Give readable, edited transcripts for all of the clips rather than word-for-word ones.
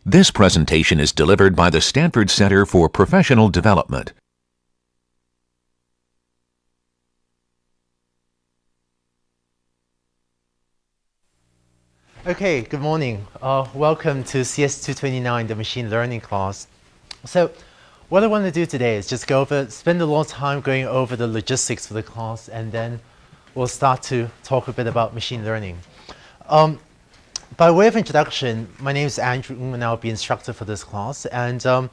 This presentation is delivered by the Stanford Center for Professional Development. Okay, good morning. Welcome to CS229, the machine learning class. So what I want to do today is just spend a lot of time going over the logistics for the class, and then we'll start to talk a bit about machine learning. By way of introduction, my name is Andrew Ng, and I'll be instructor for this class. And so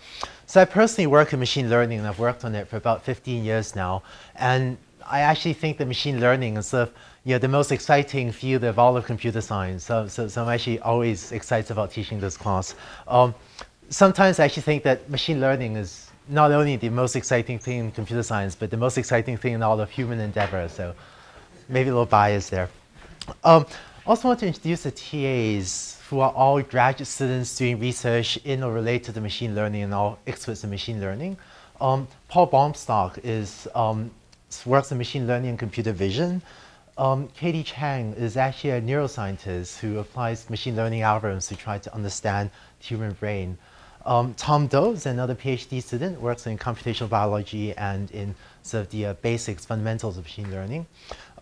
I personally work in machine learning, and I've worked on it for about 15 years now. And I actually think that machine learning is the most exciting field of all of computer science. So I'm actually always excited about teaching this class. Sometimes I actually think that machine learning is not only the most exciting thing in computer science, but the most exciting thing in all of human endeavor. So maybe a little bias there. Also want to introduce the TAs, who are all graduate students doing research in or related to machine learning and all experts in machine learning. Paul Baumstock works in machine learning and computer vision. Katie Chang is actually a neuroscientist who applies machine learning algorithms to try to understand the human brain. Tom Doe is another PhD student, works in computational biology and in sort of the basics, fundamentals of machine learning.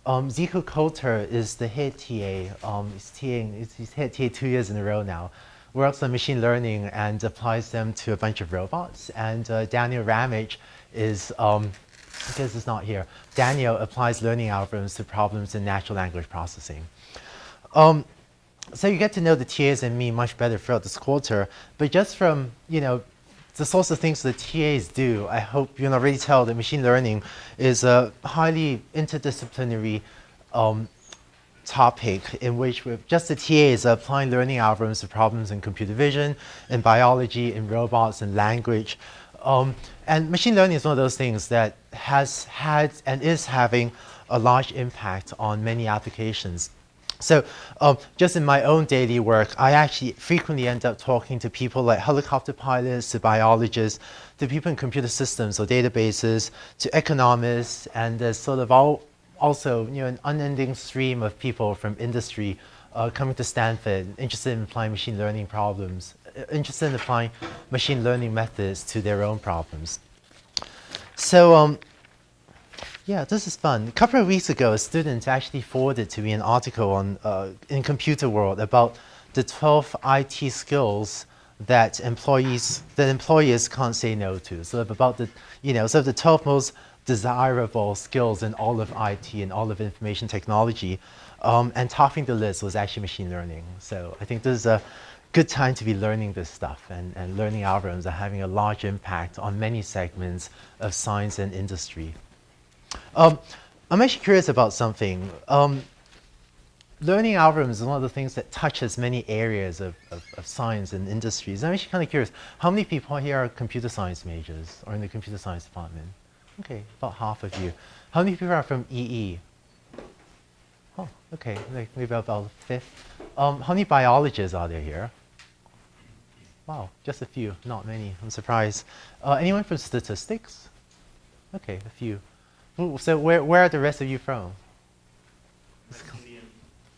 Zico Coulter is the head TA. He's head TA 2 years in a row now. Works on machine learning and applies them to a bunch of robots. And Daniel Ramage is, because it's not here, Daniel applies learning algorithms to problems in natural language processing. So you get to know the TAs and me much better throughout this quarter. But just from, the sorts of things that TAs do, I hope you can already tell that machine learning is a highly interdisciplinary topic in which just the TAs are applying learning algorithms to problems in computer vision, in biology, in robots, in language. And machine learning is one of those things that has had and is having a large impact on many applications. So just in my own daily work, I actually frequently end up talking to people like helicopter pilots, to biologists, to people in computer systems or databases, to economists, and there's sort of also an unending stream of people from industry coming to Stanford, interested in applying machine learning problems, interested in applying machine learning methods to their own problems. So yeah, this is fun. A couple of weeks ago, a student actually forwarded to me an article on in Computer World about the 12 IT skills that employers can't say no to. Sort of about the the 12 most desirable skills in all of IT and all of information technology. And topping the list was actually machine learning. So I think this is a good time to be learning this stuff, and learning algorithms are having a large impact on many segments of science and industry. I'm actually curious about something. Learning algorithms is one of the things that touches many areas of science and industries. I'm actually kind of curious, how many people here are computer science majors or in the computer science department? Okay, about half of you. How many people are from EE? Oh, okay, maybe about a fifth. How many biologists are there here? Wow, just a few, not many. I'm surprised. Anyone from statistics? Okay, a few. Ooh, so where are the rest of you from? ICME.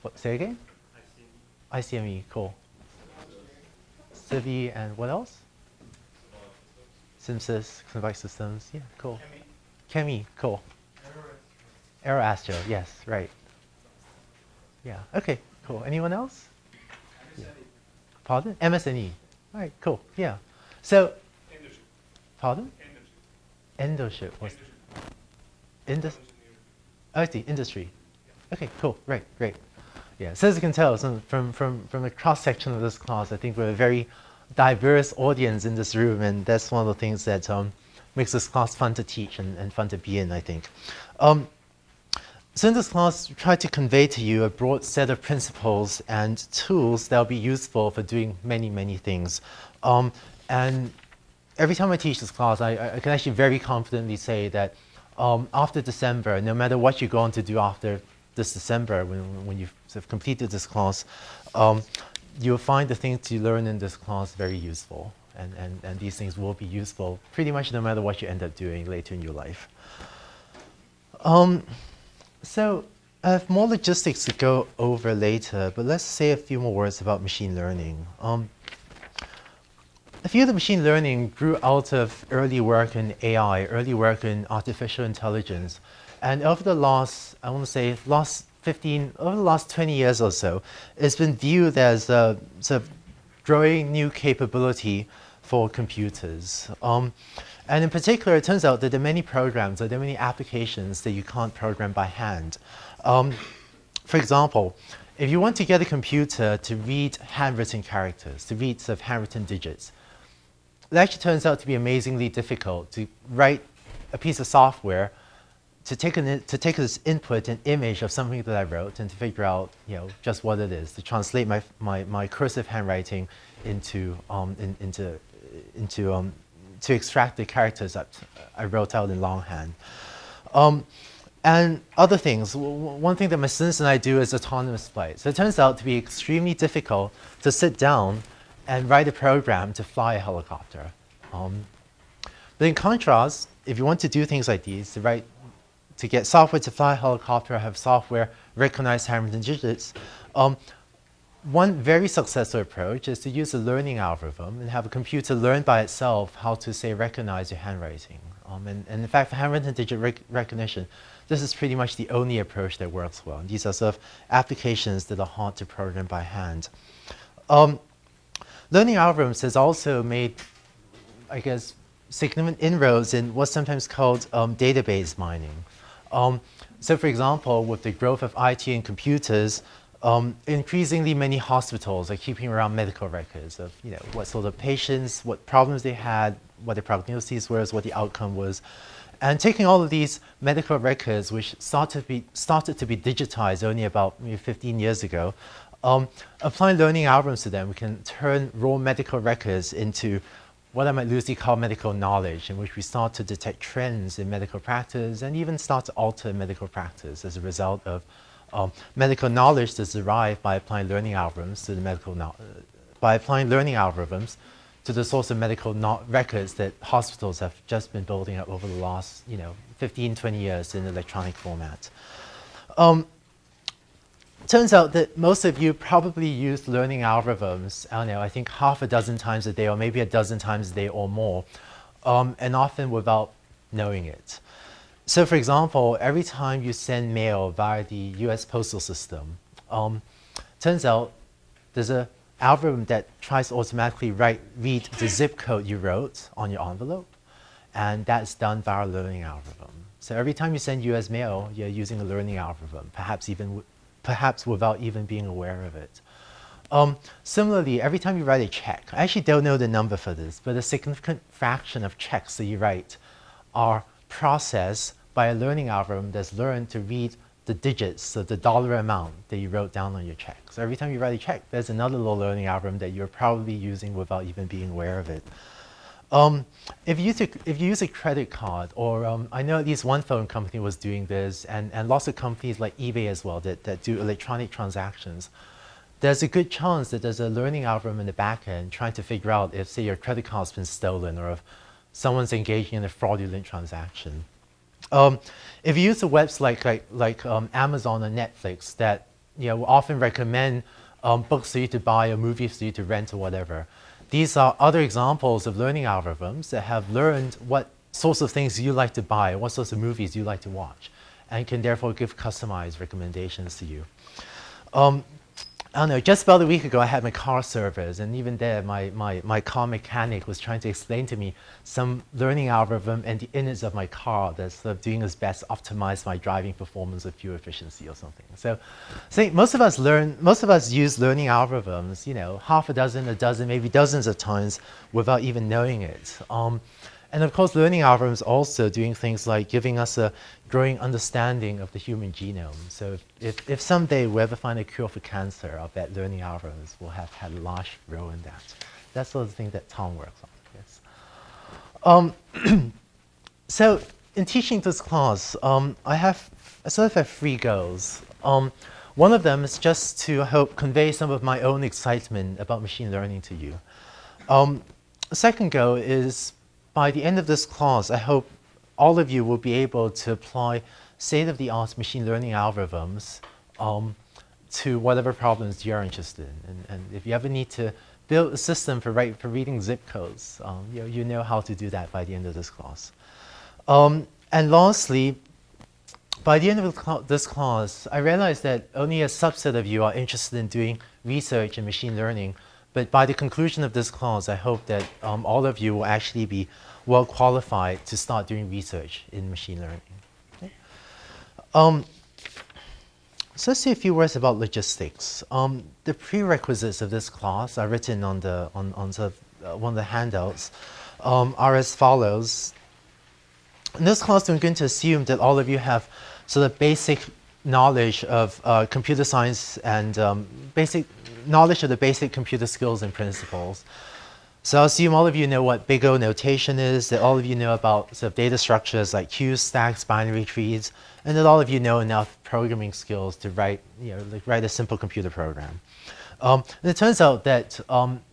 What, say again? ICME. ICME, cool. Civi and what else? Simsys, Symbiotic Systems. Yeah, cool. Chemi, cool. Aeroastro, yes, right. Yeah, okay, cool. Anyone else? MSNE. Yeah. Pardon? MSNE. All right, cool. Yeah. So, Endoship. Pardon? Endoship. What's I see, industry. Yeah. Okay, cool, right, great. Yeah, so as you can tell, from the cross-section of this class, I think we're a very diverse audience in this room, and that's one of the things that makes this class fun to teach and fun to be in, I think. So in this class, we try to convey to you a broad set of principles and tools that will be useful for doing many, many things. And every time I teach this class, I can actually very confidently say that after December, no matter what you go on to do after this December, when you've sort of completed this class, you'll find the things you learn in this class very useful. And these things will be useful pretty much no matter what you end up doing later in your life. So I have more logistics to go over later, but let's say a few more words about machine learning. I feel that machine learning grew out of early work in AI, early work in artificial intelligence. And over the last, I want to say, over the last 20 years or so, it's been viewed as a sort of growing new capability for computers. And in particular, it turns out that there are many programs, or there are many applications that you can't program by hand. For example, if you want to get a computer to read handwritten characters, to read sort of handwritten digits, it actually turns out to be amazingly difficult to write a piece of software to take as input an image of something that I wrote and to figure out, just what it is, to translate my cursive handwriting into to extract the characters that I wrote out in longhand. And other things. One thing that my students and I do is autonomous flight. So it turns out to be extremely difficult to sit down and write a program to fly a helicopter. But in contrast, if you want to do things like these, to get software to fly a helicopter, have software recognize handwritten digits, one very successful approach is to use a learning algorithm and have a computer learn by itself how to, say, recognize your handwriting. And in fact, for handwritten digit recognition, this is pretty much the only approach that works well. And these are sort of applications that are hard to program by hand. Learning algorithms has also made, I guess, significant inroads in what's sometimes called database mining. So for example, with the growth of IT and computers, increasingly many hospitals are keeping around medical records of what sort of patients, what problems they had, what their prognosis was, what the outcome was. And taking all of these medical records, which started to be digitized only about maybe 15 years ago, applying learning algorithms to them, we can turn raw medical records into what I might loosely call medical knowledge, in which we start to detect trends in medical practice and even start to alter medical practice as a result of medical knowledge that's derived by applying learning algorithms to the source of medical records that hospitals have just been building up over the last 15, 20 years in electronic format. Turns out that most of you probably use learning algorithms, I don't know, I think half a dozen times a day or maybe a dozen times a day or more, and often without knowing it. So for example, every time you send mail via the US postal system, turns out there's an algorithm that tries to automatically read the zip code you wrote on your envelope, and that's done via a learning algorithm. So every time you send US mail, you're using a learning algorithm, perhaps without even being aware of it. Similarly, every time you write a check, I actually don't know the number for this, but a significant fraction of checks that you write are processed by a learning algorithm that's learned to read the digits, so the dollar amount that you wrote down on your check. So every time you write a check, there's another little learning algorithm that you're probably using without even being aware of it. If you use a credit card, or I know at least one phone company was doing this, and lots of companies like eBay as well that do electronic transactions, there's a good chance that there's a learning algorithm in the back end trying to figure out if, say, your credit card's been stolen or if someone's engaging in a fraudulent transaction. If you use a website like Amazon or Netflix that will often recommend books for you to buy or movies for you to rent or whatever, these are other examples of learning algorithms that have learned what sorts of things you like to buy, what sorts of movies you like to watch, and can therefore give customized recommendations to you. I don't know, just about a week ago I had my car service, and even there my car mechanic was trying to explain to me some learning algorithm and the innards of my car that's sort of doing its best to optimize my driving performance or fuel efficiency or something. So most of us use learning algorithms, half a dozen, maybe dozens of times without even knowing it. And of course, learning algorithms also doing things like giving us a growing understanding of the human genome. So if someday we ever find a cure for cancer, I bet learning algorithms will have had a large role in that. That's sort of the thing that Tom works on, yes. So in teaching this class, I sort of have 3 goals. One of them is just to help convey some of my own excitement about machine learning to you. The second goal is, by the end of this class, I hope all of you will be able to apply state-of-the-art machine learning algorithms to whatever problems you're interested in. And if you ever need to build a system for reading zip codes, you know how to do that by the end of this class. And lastly, by the end of this class, I realized that only a subset of you are interested in doing research in machine learning. But by the conclusion of this class, I hope that all of you will actually be well qualified to start doing research in machine learning. Okay. So let's say a few words about logistics. The prerequisites of this class are written on one of the handouts, are as follows. In this class, I'm going to assume that all of you have sort of basic knowledge of computer science and basic knowledge of the basic computer skills and principles. So I'll assume all of you know what big O notation is, that all of you know about sort of data structures like queues, stacks, binary trees, and that all of you know enough programming skills to write a simple computer program. And it turns out that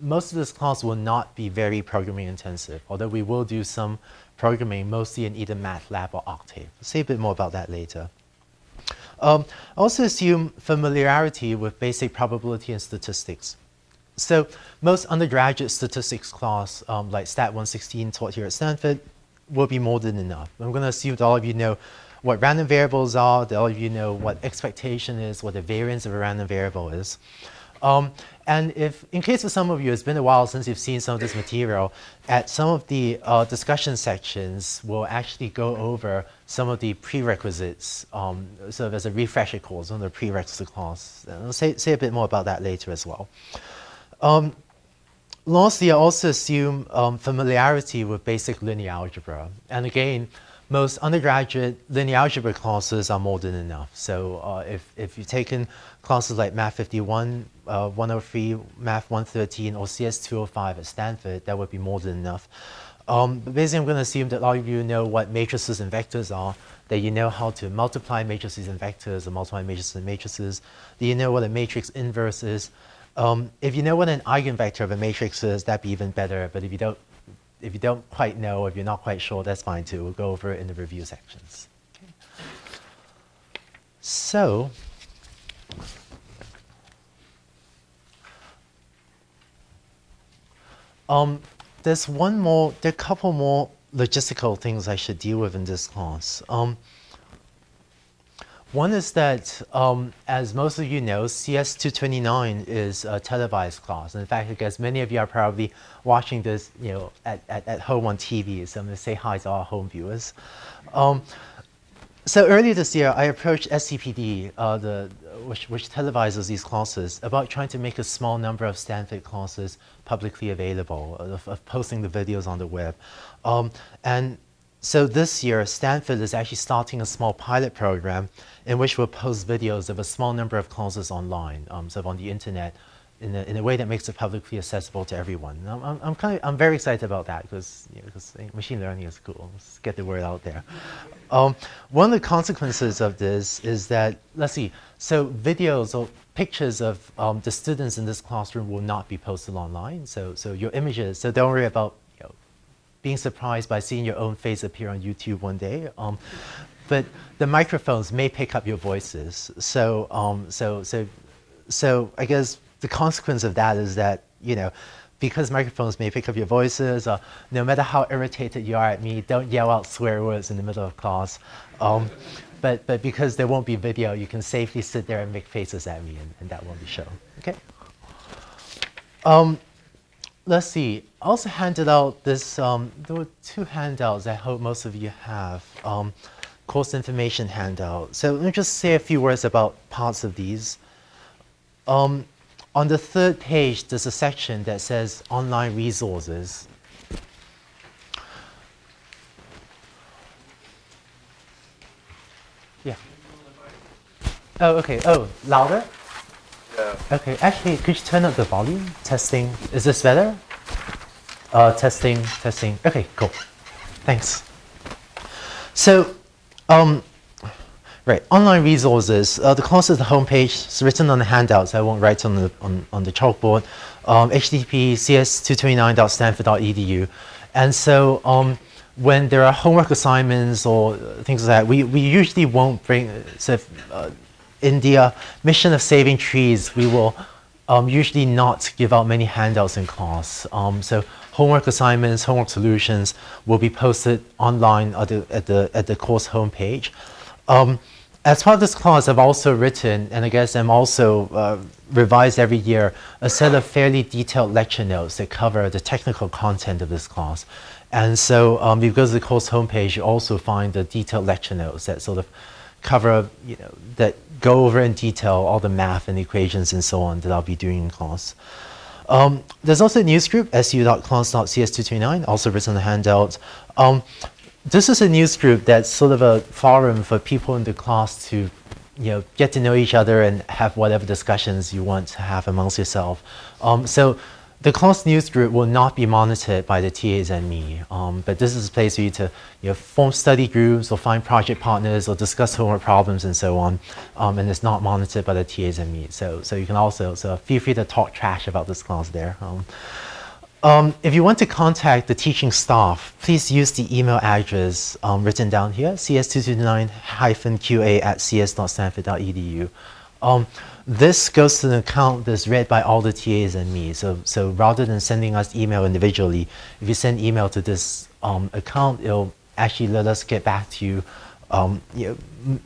most of this class will not be very programming intensive, although we will do some programming mostly in either MATLAB or Octave. I'll say a bit more about that later. Also assume familiarity with basic probability and statistics. So most undergraduate statistics class, like Stat 116 taught here at Stanford, will be more than enough. I'm going to assume that all of you know what random variables are, that all of you know what expectation is, what the variance of a random variable is. And if, in case for some of you, it's been a while since you've seen some of this material, at some of the discussion sections, we'll actually go over some of the prerequisites, sort of as a refresher course on the prerequisite class. And I'll say a bit more about that later as well. Lastly, I also assume familiarity with basic linear algebra. And again, most undergraduate linear algebra classes are more than enough. So if you've taken classes like Math 51, 103, Math 113, or CS 205 at Stanford, that would be more than enough. But basically, I'm going to assume that all of you know what matrices and vectors are, that you know how to multiply matrices and vectors, or multiply matrices and matrices, that you know what a matrix inverse is. If you know what an eigenvector of a matrix is, that'd be even better. But if you don't quite know, if you're not quite sure, that's fine too. We'll go over it in the review sections. Okay. So, there are a couple more logistical things I should deal with in this class. One is that, as most of you know, CS 229 is a televised class. In fact, I guess many of you are probably watching this, at home on TV. So I'm going to say hi to our home viewers. So earlier this year, I approached SCPD, which televises these classes, about trying to make a small number of Stanford classes publicly available, of posting the videos on the web. And so this year, Stanford is actually starting a small pilot program in which we'll post videos of a small number of classes online, sort of on the internet, in a way that makes it publicly accessible to everyone. I'm very excited about that because machine learning is cool. Let's get the word out there. One of the consequences of this is that, let's see, so videos or pictures of the students in this classroom will not be posted online. So your images, so don't worry about being surprised by seeing your own face appear on YouTube one day. But the microphones may pick up your voices. So I guess the consequence of that is that, because microphones may pick up your voices, no matter how irritated you are at me, don't yell out swear words in the middle of class. But because there won't be video, you can safely sit there and make faces at me, and that won't be shown. Okay. Let's see. I also handed out this. There were two handouts I hope most of you have. Course information handout. So let me just say a few words about parts of these. On the third page, there's a section that says online resources. Yeah. Oh, okay. Oh, louder? Yeah. Okay. Actually, could you turn up the volume? Testing. Is this better? Testing. Okay, cool. Thanks. So, right, online resources. The course is the homepage. It's written on the handouts. I won't write on the chalkboard. HTTP cs229.stanford.edu. And so when there are homework assignments or things like that, we usually won't bring, so if, in the mission of saving trees, we will usually not give out many handouts in class. So homework assignments, homework solutions will be posted online at the course homepage. As part of this class, I've also written, and I guess I'm also revised every year, a set of fairly detailed lecture notes that cover the technical content of this class. And so if you go to the course homepage, you also find the detailed lecture notes that sort of cover, that go over in detail all the math and equations and so on that I'll be doing in class. There's also a news group, su.class.cs229, also written on the handout. This is a news group that's sort of a forum for people in the class to get to know each other and have whatever discussions you want to have amongst yourself. So the class news group will not be monitored by the TAs and me, but this is a place for you to form study groups or find project partners or discuss homework problems and so on, and it's not monitored by the TAs and me. So you can also, feel free to talk trash about this class there. If you want to contact the teaching staff, please use the email address written down here, cs229-qa@cs.stanford.edu. This goes to an account that's read by all the TAs and me. So rather than sending us email individually, if you send email to this account, it'll actually let us get back to you,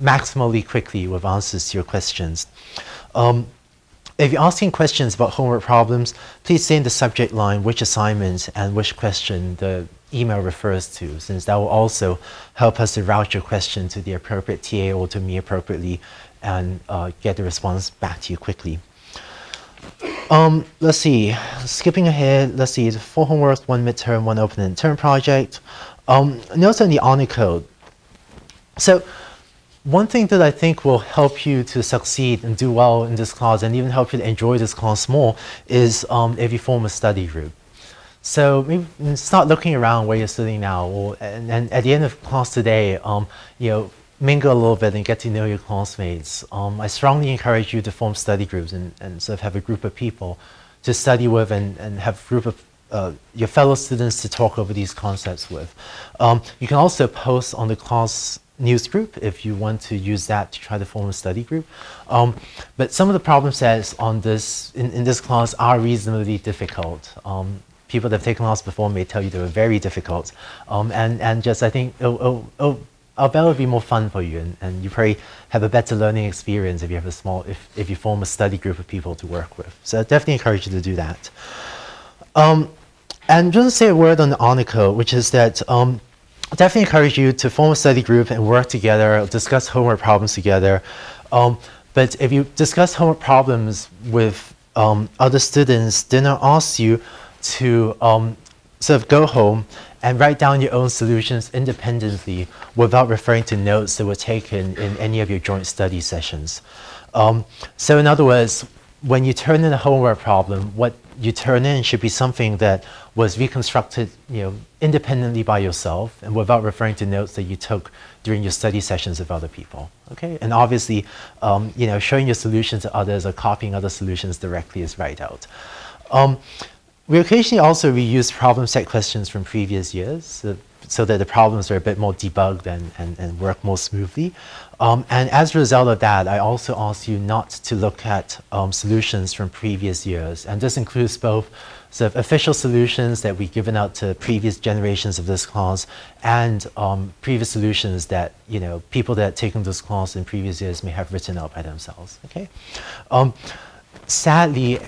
maximally quickly with answers to your questions. If you're asking questions about homework problems, please say in the subject line which assignment and which question the email refers to, since that will also help us to route your question to the appropriate TA or to me appropriately and get the response back to you quickly. Let's see, skipping ahead, let's see, 4 homeworks, 1 midterm, 1 open-ended term project. Notes on the honor code. So one thing that I think will help you to succeed and do well in this class and even help you to enjoy this class more is if you form a study group. So maybe start looking around where you're sitting now, and at the end of class today, mingle a little bit and get to know your classmates. I strongly encourage you to form study groups and sort of have a group of people to study with and have a group of your fellow students to talk over these concepts with. You can also post on the class news group if you want to use that to try to form a study group. But some of the problem sets on this in this class are reasonably difficult. People that have taken class before may tell you they were very difficult. And just I think I'll bet it'll be more fun for you, and you probably have a better learning experience if you have if you form a study group of people to work with. So I definitely encourage you to do that. And just to say a word on the honor code, which is that I definitely encourage you to form a study group and work together, discuss homework problems together. But if you discuss homework problems with other students, then I'll ask you to sort of go home and write down your own solutions independently without referring to notes that were taken in any of your joint study sessions. So in other words, when you turn in a homework problem, what you turn in should be something that was reconstructed, independently by yourself and without referring to notes that you took during your study sessions with other people. Okay, and obviously, showing your solution to others or copying other solutions directly is right out. We occasionally also reuse problem set questions from previous years so that the problems are a bit more debugged and work more smoothly. And as a result of that, I also ask you not to look at solutions from previous years. And this includes both sort of official solutions that we've given out to previous generations of this class and previous solutions that people that have taken this class in previous years may have written out by themselves. Okay. Sadly,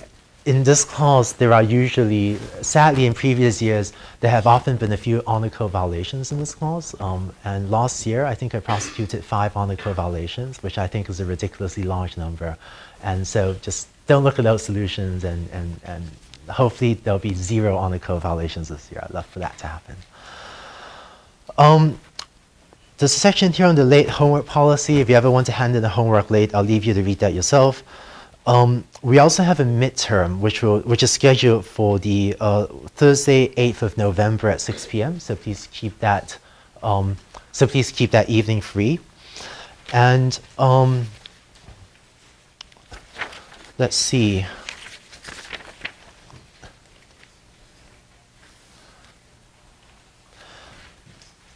in this class, there are usually, sadly in previous years, there have often been a few honor code violations in this class. And last year, I think I prosecuted 5 honor code violations, which I think is a ridiculously large number. And so just don't look at those solutions and hopefully there'll be 0 honor code violations this year. I'd love for that to happen. There's a section here on the late homework policy. If you ever want to hand in the homework late, I'll leave you to read that yourself. We also have a midterm, which is scheduled for the Thursday, 8th of November at 6 p.m. So please keep that. Please keep that evening free. And let's see.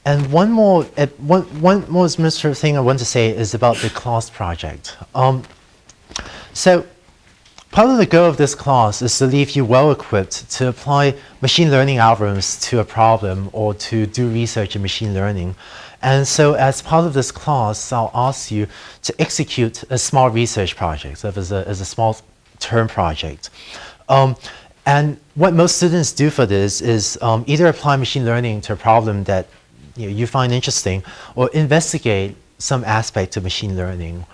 And one more administrative thing I want to say is about the class project. So part of the goal of this class is to leave you well equipped to apply machine learning algorithms to a problem or to do research in machine learning. And so as part of this class, I'll ask you to execute a small research project, so as a small term project. And what most students do for this is either apply machine learning to a problem that you find interesting, or investigate some aspect of machine learning.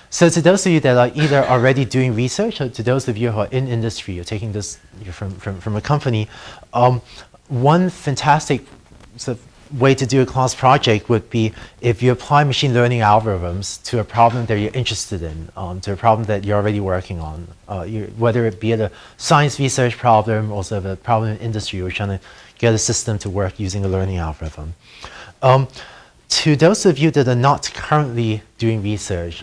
So to those of you that are either already doing research, or to those of you who are in industry, or taking this from a company, one fantastic sort of way to do a class project would be if you apply machine learning algorithms to a problem that you're interested in, to a problem that you're already working on, whether it be a science research problem or sort of a problem in industry, you're trying to get a system to work using a learning algorithm. To those of you that are not currently doing research,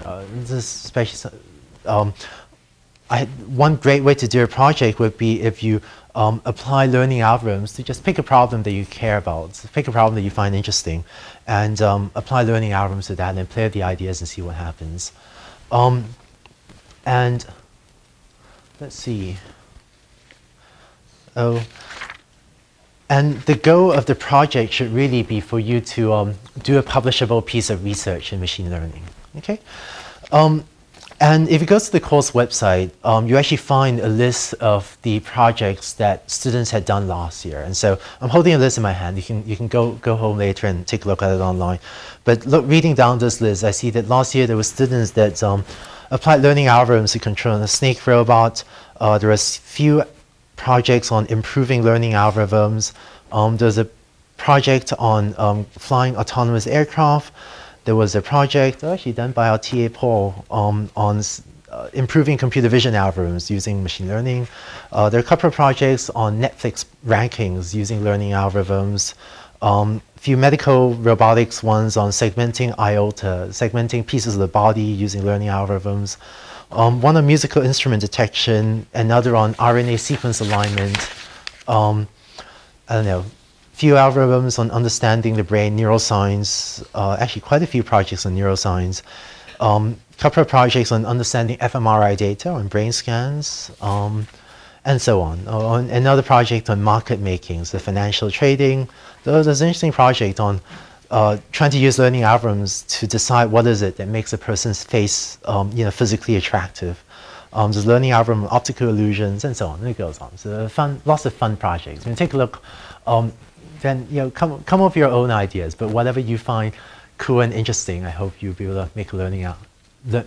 one great way to do a project would be if you apply learning algorithms to just pick a problem that you care about, pick a problem that you find interesting, and apply learning algorithms to that, and play with the ideas and see what happens. And let's see. And the goal of the project should really be for you to do a publishable piece of research in machine learning. Okay. And if you go to the course website, you actually find a list of the projects that students had done last year. And so I'm holding a list in my hand. You can go home later and take a look at it online. But reading down this list, I see that last year there were students that applied learning algorithms to control a snake robot. There was a few projects on improving learning algorithms. There's a project on flying autonomous aircraft. There was a project actually done by our TA Paul on improving computer vision algorithms using machine learning. There are a couple of projects on Netflix rankings using learning algorithms. A few medical robotics ones on segmenting IOTA, segmenting pieces of the body using learning algorithms. One on musical instrument detection, another on RNA sequence alignment. I don't know. Few algorithms on understanding the brain, neuroscience, actually quite a few projects on neuroscience, couple of projects on understanding fMRI data on brain scans, and so on. Another project on market making, so financial trading. There's an interesting project on trying to use learning algorithms to decide what is it that makes a person's face physically attractive. There's learning algorithm, optical illusions, and so on, and it goes on. So lots of fun projects. When you take a look, then come up with your own ideas, but whatever you find cool and interesting, I hope you'll be able to make a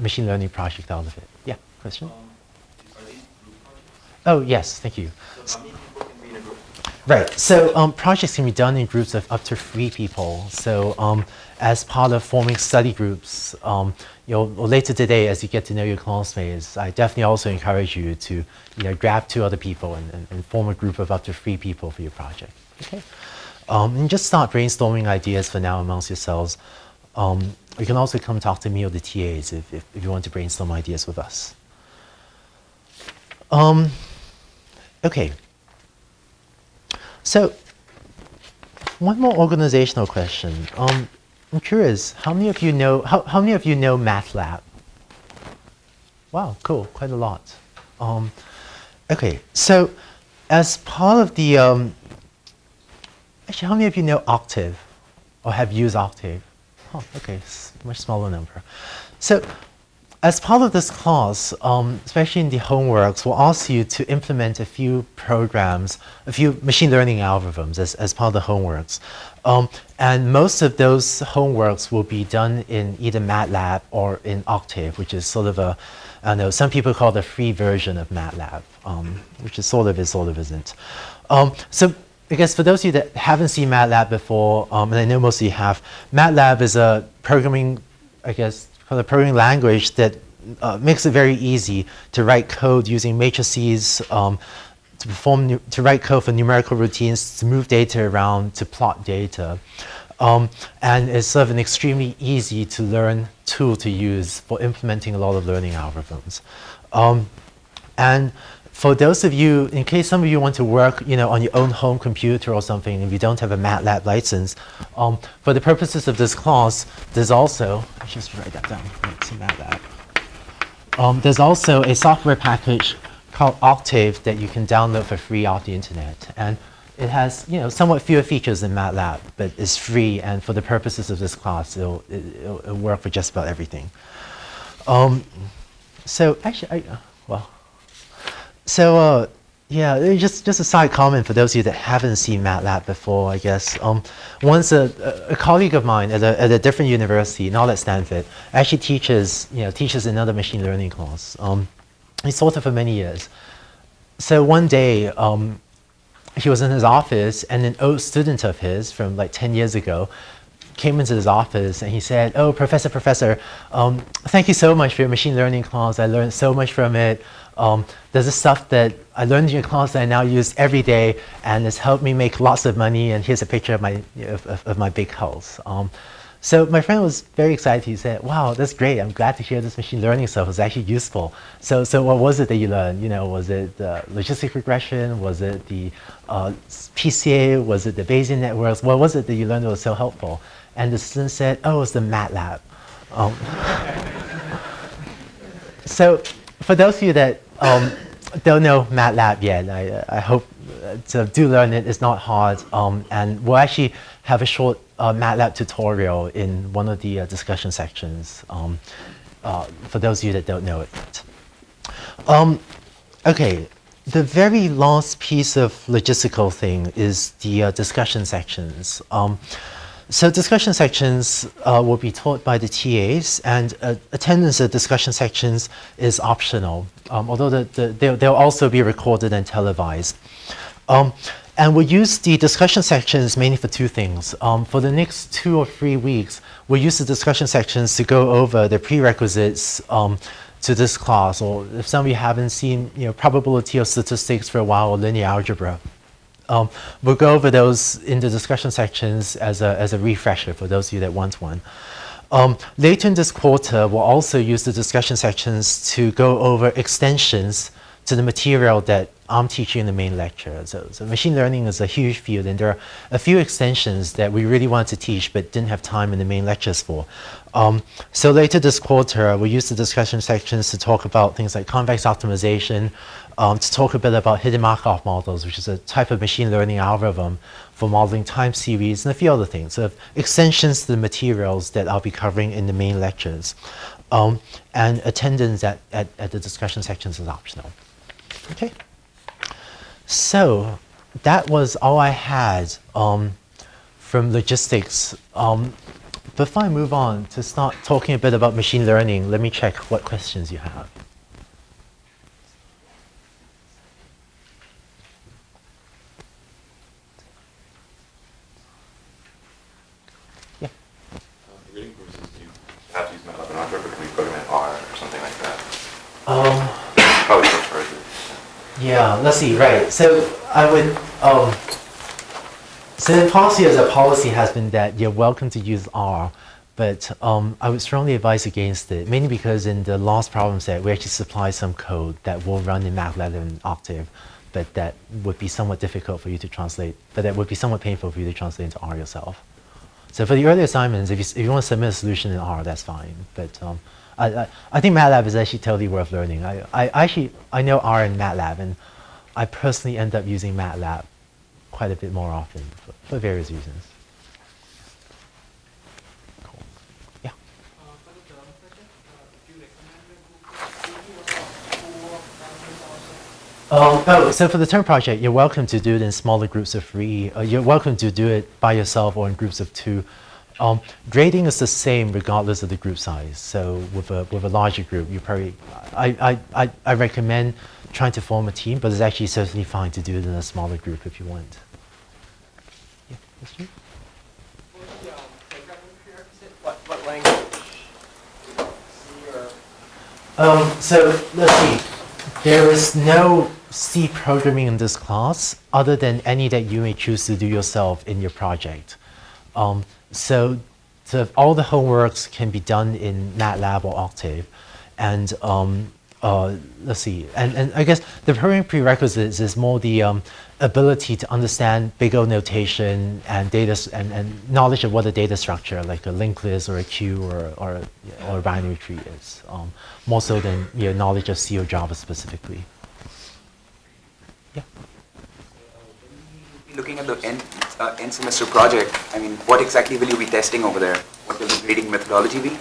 machine learning project out of it. Yeah, question? Are these group projects? Oh, yes, thank you. So how many people can be in a group? Right, so projects can be done in groups of up to 3 people. So as part of forming study groups, later today, as you get to know your classmates, I definitely also encourage you to grab 2 other people and form a group of up to 3 people for your project. Okay. And just start brainstorming ideas for now amongst yourselves. You can also come talk to me or the TAs if you want to brainstorm ideas with us. Okay. So, one more organizational question. I'm curious, how many of you know MATLAB? Wow, cool, quite a lot. Okay, so as part of the actually, how many of you know Octave or have used Octave? Oh, okay, much smaller number. So as part of this class, especially in the homeworks, we'll ask you to implement a few programs, a few machine learning algorithms as part of the homeworks. And most of those homeworks will be done in either MATLAB or in Octave, which is sort of a, I don't know, some people call it a free version of MATLAB, which is sort of isn't. So I guess for those of you that haven't seen MATLAB before, and I know most of you have, MATLAB is a programming, I guess, a programming language that makes it very easy to write code using matrices, to write code for numerical routines, to move data around, to plot data. And it's sort of an extremely easy to learn tool to use for implementing a lot of learning algorithms. And for those of you, in case some of you want to work, on your own home computer or something, if you don't have a MATLAB license, for the purposes of this class, there's also, I should just write that down, it's MATLAB. There's also a software package called Octave that you can download for free off the internet. And it has, somewhat fewer features than MATLAB, but it's free, and for the purposes of this class, it'll work for just about everything. So actually, yeah, just a side comment for those of you that haven't seen MATLAB before, I guess. Once a colleague of mine at a different university, not at Stanford, actually teaches another machine learning class. He taught it for many years. So one day, he was in his office, and an old student of his from like 10 years ago came into his office, and he said, "Oh, professor, thank you so much for your machine learning class. I learned so much from it. There's this stuff that I learned in your class that I now use every day, and it's helped me make lots of money, and here's a picture of my big house." So my friend was very excited. He said, "Wow, that's great. I'm glad to hear this machine learning stuff is actually useful. So what was it that you learned? Was it the logistic regression? Was it the PCA? Was it the Bayesian networks? What was it that you learned that was so helpful?" And the student said, "Oh, it's the MATLAB." So for those of you that don't know MATLAB yet, I hope to do learn it. It's not hard, and we'll actually have a short MATLAB tutorial in one of the discussion sections for those of you that don't know it. Okay, the very last piece of logistical thing is the discussion sections. So discussion sections will be taught by the TAs, and attendance at discussion sections is optional, although they'll also be recorded and televised. And we'll use the discussion sections mainly for two things. For the next 2 or 3 weeks, we'll use the discussion sections to go over the prerequisites to this class, or if some of you haven't seen probability or statistics for a while, or linear algebra. We'll go over those in the discussion sections as a refresher for those of you that want one. Later in this quarter, we'll also use the discussion sections to go over extensions to the material that I'm teaching in the main lecture. So machine learning is a huge field, and there are a few extensions that we really want to teach but didn't have time in the main lectures for. So later this quarter, we'll use the discussion sections to talk about things like convex optimization, to talk a bit about hidden Markov models, which is a type of machine learning algorithm for modeling time series, and a few other things. So extensions to the materials that I'll be covering in the main lectures. And attendance at the discussion sections is optional. Okay. So that was all I had from logistics. Before I move on to start talking a bit about machine learning, let me check what questions you have. Yeah. The reading courses, do you have to use MATLAB and Octave, or can we program in R or something like that? Probably prefer this. Yeah, let's see, right. So I would, so the policy as a policy has been that you're welcome to use R, but I would strongly advise against it, mainly because in the last problem set, we actually supply some code that will run in MATLAB and Octave, but that would be somewhat difficult for you to translate, but that would be somewhat painful for you to translate into R yourself. So for the early assignments, if you want to submit a solution in R, that's fine, but I think MATLAB is actually totally worth learning. I know R and MATLAB, and I personally end up using MATLAB quite a bit more often for various reasons. Cool. Yeah. For the term project, do you recommend a group also? So for the term project, you're welcome to do it in smaller groups of 3. You're welcome to do it by yourself or in groups of 2. Grading is the same regardless of the group size. So with a larger group, you probably, I recommend trying to form a team, but it's actually certainly fine to do it in a smaller group if you want. Yeah, question? For the programming prerequisite, what language? C or? So let's see. There is no C programming in this class other than any that you may choose to do yourself in your project. So all the homeworks can be done in MATLAB or Octave, and let's see, and I guess the programming prerequisites is more the ability to understand big O notation and and knowledge of what a data structure like a linked list or a queue or a binary tree is, more so than knowledge of C or Java specifically. Yeah. Looking at the end semester project, I mean, what exactly will you be testing over there? What will the grading methodology be?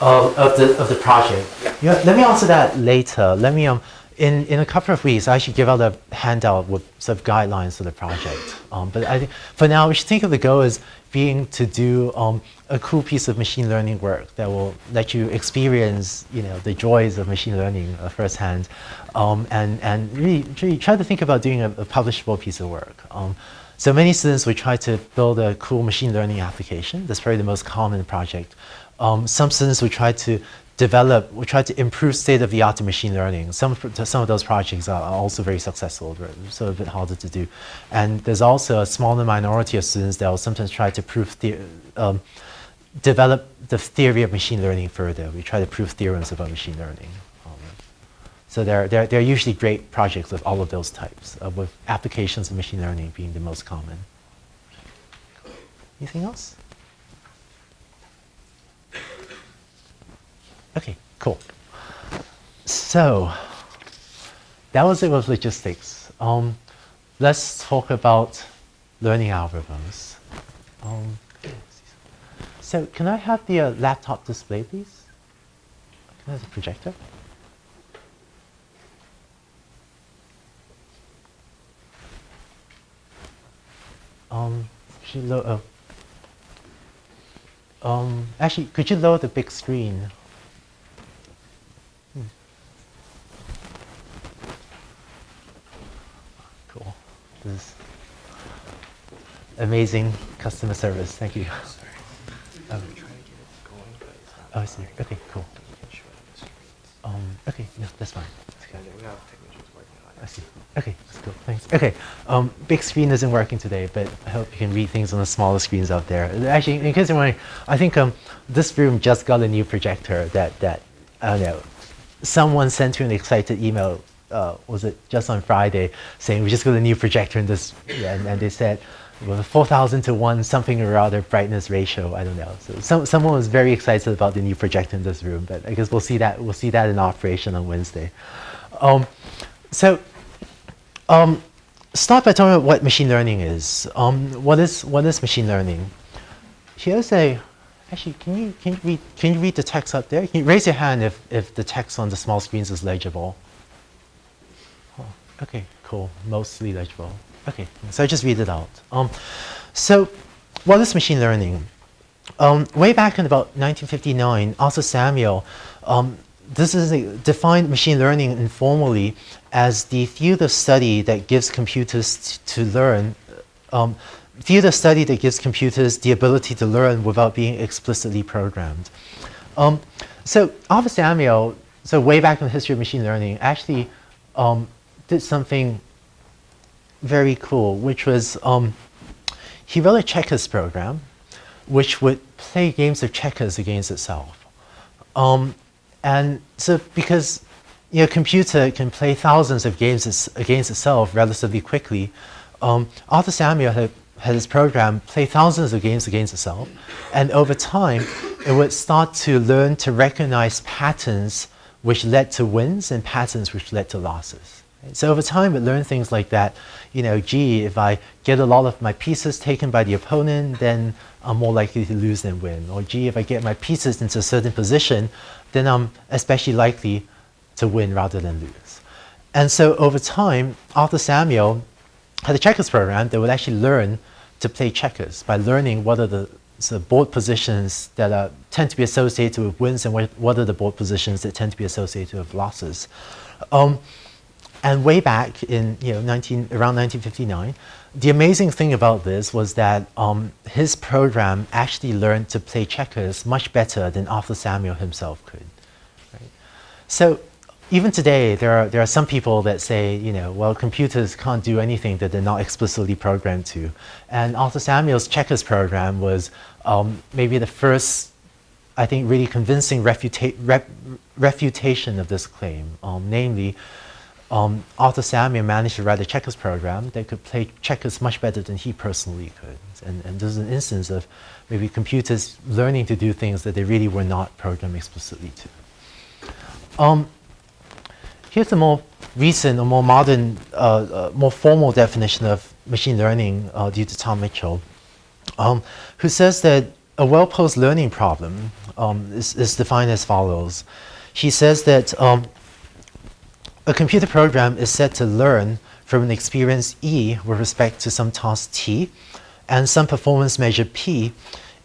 Of the project. Yeah. Let me answer that later. Let me in a couple of weeks I should give out a handout with sort of guidelines for the project. But I think for now we should think of the goal as being to do a cool piece of machine learning work that will let you experience the joys of machine learning firsthand, and really try to think about doing a publishable piece of work. So many students will try to build a cool machine learning application. That's probably the most common project. Some students will try to improve state-of-the-art machine learning. Some of those projects are also very successful, but so a bit harder to do. And there's also a smaller minority of students that will sometimes try to develop the theory of machine learning further. We try to prove theorems about machine learning. So they're usually great projects of all of those types, with applications of machine learning being the most common. Anything else? Okay, cool. So that was it with logistics. Let's talk about learning algorithms. So can I have the laptop display, please? Can I have the projector? Actually, could you lower the big screen? Cool. This is amazing customer service. Thank you. Oh, I see. Okay, cool. Okay, no, that's fine. I see. Okay, that's cool. Thanks. Okay, big screen isn't working today, but I hope you can read things on the smaller screens out there. Actually, in case you're wondering, I think this room just got a new projector that I don't know, someone sent you an excited email. Was it just on Friday, saying we just got a new projector in this, and they said with a 4,000 to 1 something or other brightness ratio. I don't know. So someone was very excited about the new projector in this room, but I guess we'll see that in operation on Wednesday. Start by talking about what machine learning is. What is machine learning? Here's a. Actually, can you read the text up there? Can you raise your hand if the text on the small screens is legible? Oh, okay, cool. Mostly legible. Okay, so I just read it out. So, what is machine learning? Way back in about 1959, Arthur Samuel defined machine learning informally as the field of study that gives computers to learn. Field of study that gives computers the ability to learn without being explicitly programmed. So Arthur Samuel, way back in the history of machine learning, actually did something very cool, which was he wrote a checkers program, which would play games of checkers against itself. And so because a computer can play thousands of games against itself relatively quickly, Arthur Samuel had his program play thousands of games against itself, and over time it would start to learn to recognize patterns which led to wins and patterns which led to losses. So over time it learned things like that, gee, if I get a lot of my pieces taken by the opponent, then I'm more likely to lose than win. Or gee, if I get my pieces into a certain position, then I'm especially likely to win rather than lose. And so over time, Arthur Samuel had a checkers program that would actually learn to play checkers by learning what are the board positions that tend to be associated with wins and what are the board positions that tend to be associated with losses. And way back in around 1959, the amazing thing about this was that his program actually learned to play checkers much better than Arthur Samuel himself could. Right? So even today, there are some people that say, well, computers can't do anything that they're not explicitly programmed to. And Arthur Samuel's checkers program was maybe the first I think, really convincing refutation of this claim. Namely, Arthur Samuel managed to write a checkers program that could play checkers much better than he personally could. And this is an instance of maybe computers learning to do things that they really were not programmed explicitly to. Here's a more recent or more modern, more formal definition of machine learning due to Tom Mitchell, who says that a well-posed learning problem is defined as follows. He says that a computer program is said to learn from an experience E with respect to some task T and some performance measure P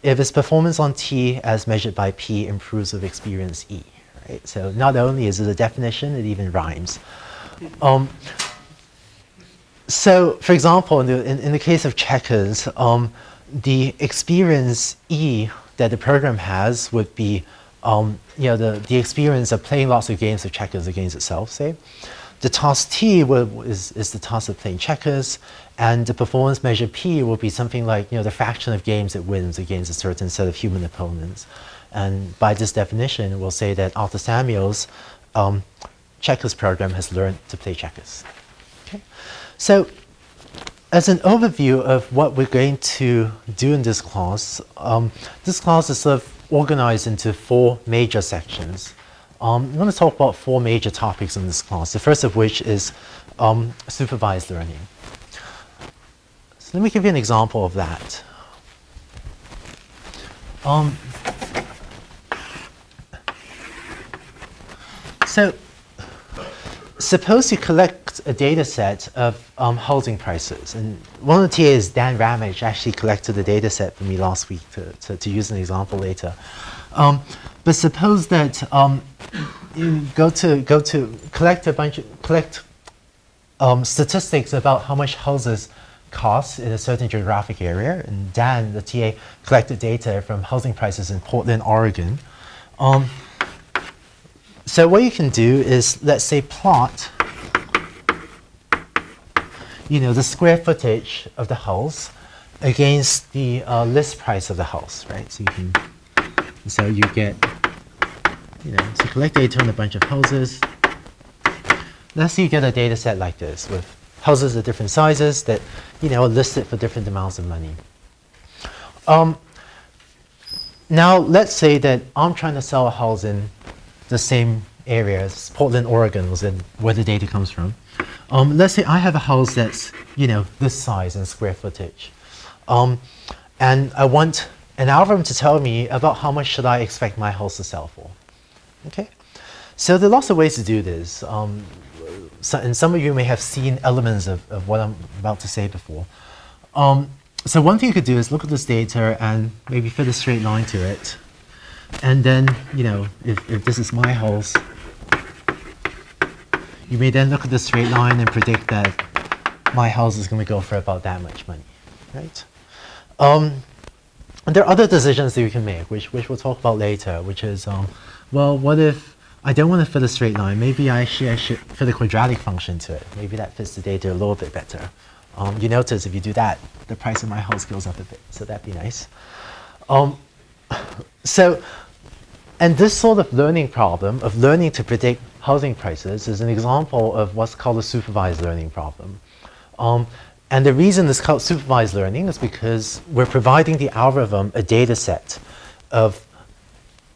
if its performance on T as measured by P improves with experience E. Right? So not only is it a definition, it even rhymes. So, for example, in the case of checkers, the experience E that the program has would be the experience of playing lots of games of checkers against itself, say. The task T is the task of playing checkers, and the performance measure P will be something like the fraction of games it wins against a certain set of human opponents. And by this definition, we'll say that Arthur Samuel's checkers program has learned to play checkers. Okay? So, as an overview of what we're going to do in this class is sort of organized into 4 major sections. I'm going to talk about 4 major topics in this class, the first of which is supervised learning. So let me give you an example of that. So suppose you collect a data set of housing prices, and one of the TAs, Dan Ramage, actually collected a data set for me last week to use an example later. But suppose that you go to collect statistics about how much houses cost in a certain geographic area, and Dan, the TA, collected data from housing prices in Portland, Oregon. So what you can do is, let's say, plot the square footage of the house against the list price of the house, right? So you get, so collect data on a bunch of houses. Let's say you get a data set like this with houses of different sizes that, are listed for different amounts of money. Now, let's say that I'm trying to sell a house in the same area as Portland, Oregon, was where the data comes from. Let's say I have a house that's, this size in square footage. And I want an algorithm to tell me about how much should I expect my house to sell for. Okay? So there are lots of ways to do this. And some of you may have seen elements of what I'm about to say before. So one thing you could do is look at this data and maybe fit a straight line to it. And then, if this is my house, you may then look at the straight line and predict that my house is going to go for about that much money, right? And there are other decisions that you can make, which we'll talk about later, which is, well, what if I don't want to fit a straight line? Maybe I should fit a quadratic function to it. Maybe that fits the data a little bit better. You notice if you do that, the price of my house goes up a bit, so that'd be nice. And this sort of learning problem of learning to predict housing prices is an example of what's called a supervised learning problem. And the reason it's called supervised learning is because we're providing the algorithm a data set of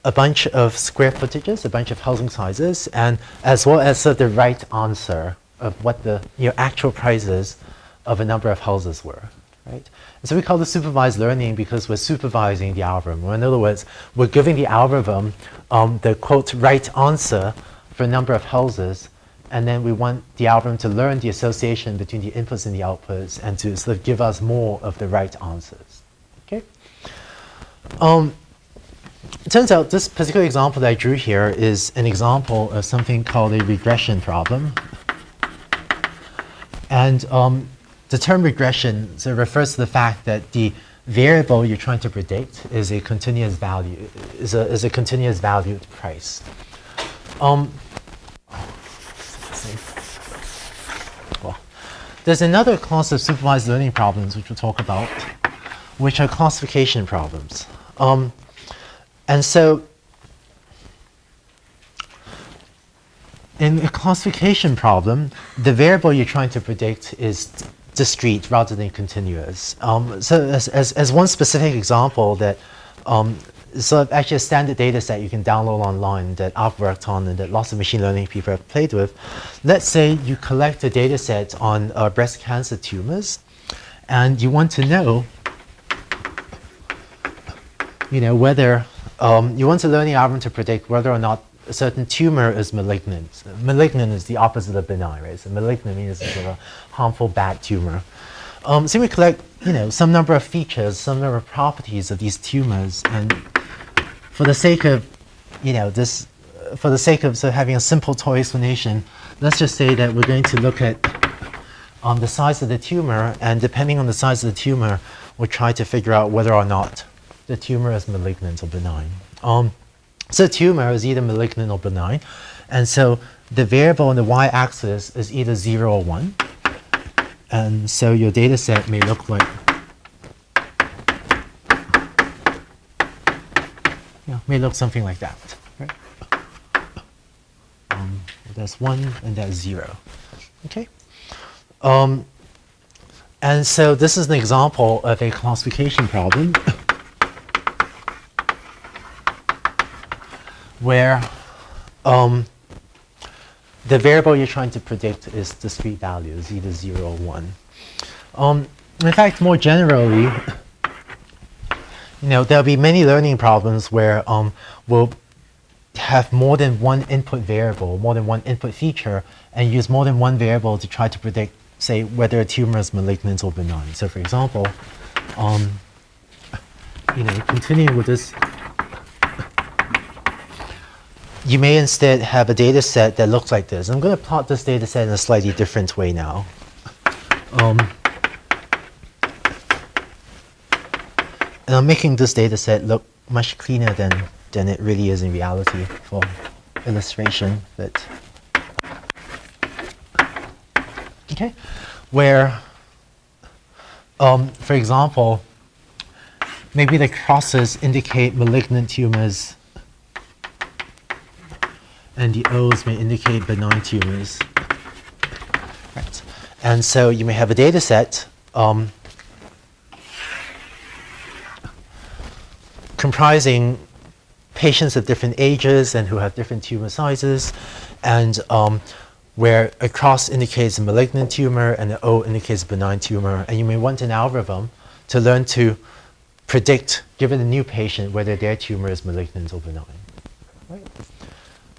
a bunch of square footages, a bunch of housing sizes, and as well as the right answer of what the actual prices of a number of houses were. Right? And so we call this supervised learning because we're supervising the algorithm. Or in other words, we're giving the algorithm the quote right answer for a number of houses, and then we want the algorithm to learn the association between the inputs and the outputs and to sort of give us more of the right answers. Okay? It turns out this particular example that I drew here is an example of something called a regression problem. And the term regression refers to the fact that the variable you're trying to predict is a continuous value, is a continuous valued price. Well, there's another class of supervised learning problems which we'll talk about, which are classification problems. And so in a classification problem, the variable you're trying to predict is discrete rather than continuous. So as one specific example that sort of actually a standard data set you can download online that I've worked on and that lots of machine learning people have played with. Let's say you collect a data set on breast cancer tumors, and you want to know, whether you want a learning algorithm to predict whether or not a certain tumor is malignant. Malignant is the opposite of benign, right? So malignant means it's a harmful, bad tumor. So we collect, some number of features, some number of properties of these tumors, and for the sake of, for the sake of sort of having a simple toy explanation, let's just say that we're going to look at the size of the tumor, and depending on the size of the tumor, we'll try to figure out whether or not the tumor is malignant or benign. So tumor is either malignant or benign, and so the variable on the y-axis is either 0 or 1, and so your data set may look like, may look something like that. Right? That's 1 and that's 0. Okay. And so this is an example of a classification problem where the variable you're trying to predict is discrete values, either 0 or 1. In fact, more generally, there'll be many learning problems where we'll have more than one input variable, more than one input feature, and use more than one variable to try to predict, say, whether a tumor is malignant or benign. So for example, continuing with this, you may instead have a data set that looks like this. I'm going to plot this data set in a slightly different way now. And I'm making this data set look much cleaner than it really is in reality for illustration. But okay, where, for example, maybe the crosses indicate malignant tumors, and the O's may indicate benign tumors. Right. And so you may have a data set comprising patients of different ages and who have different tumor sizes, and where a cross indicates a malignant tumor and an O indicates a benign tumor. And you may want an algorithm to learn to predict, given a new patient, whether their tumor is malignant or benign. Right?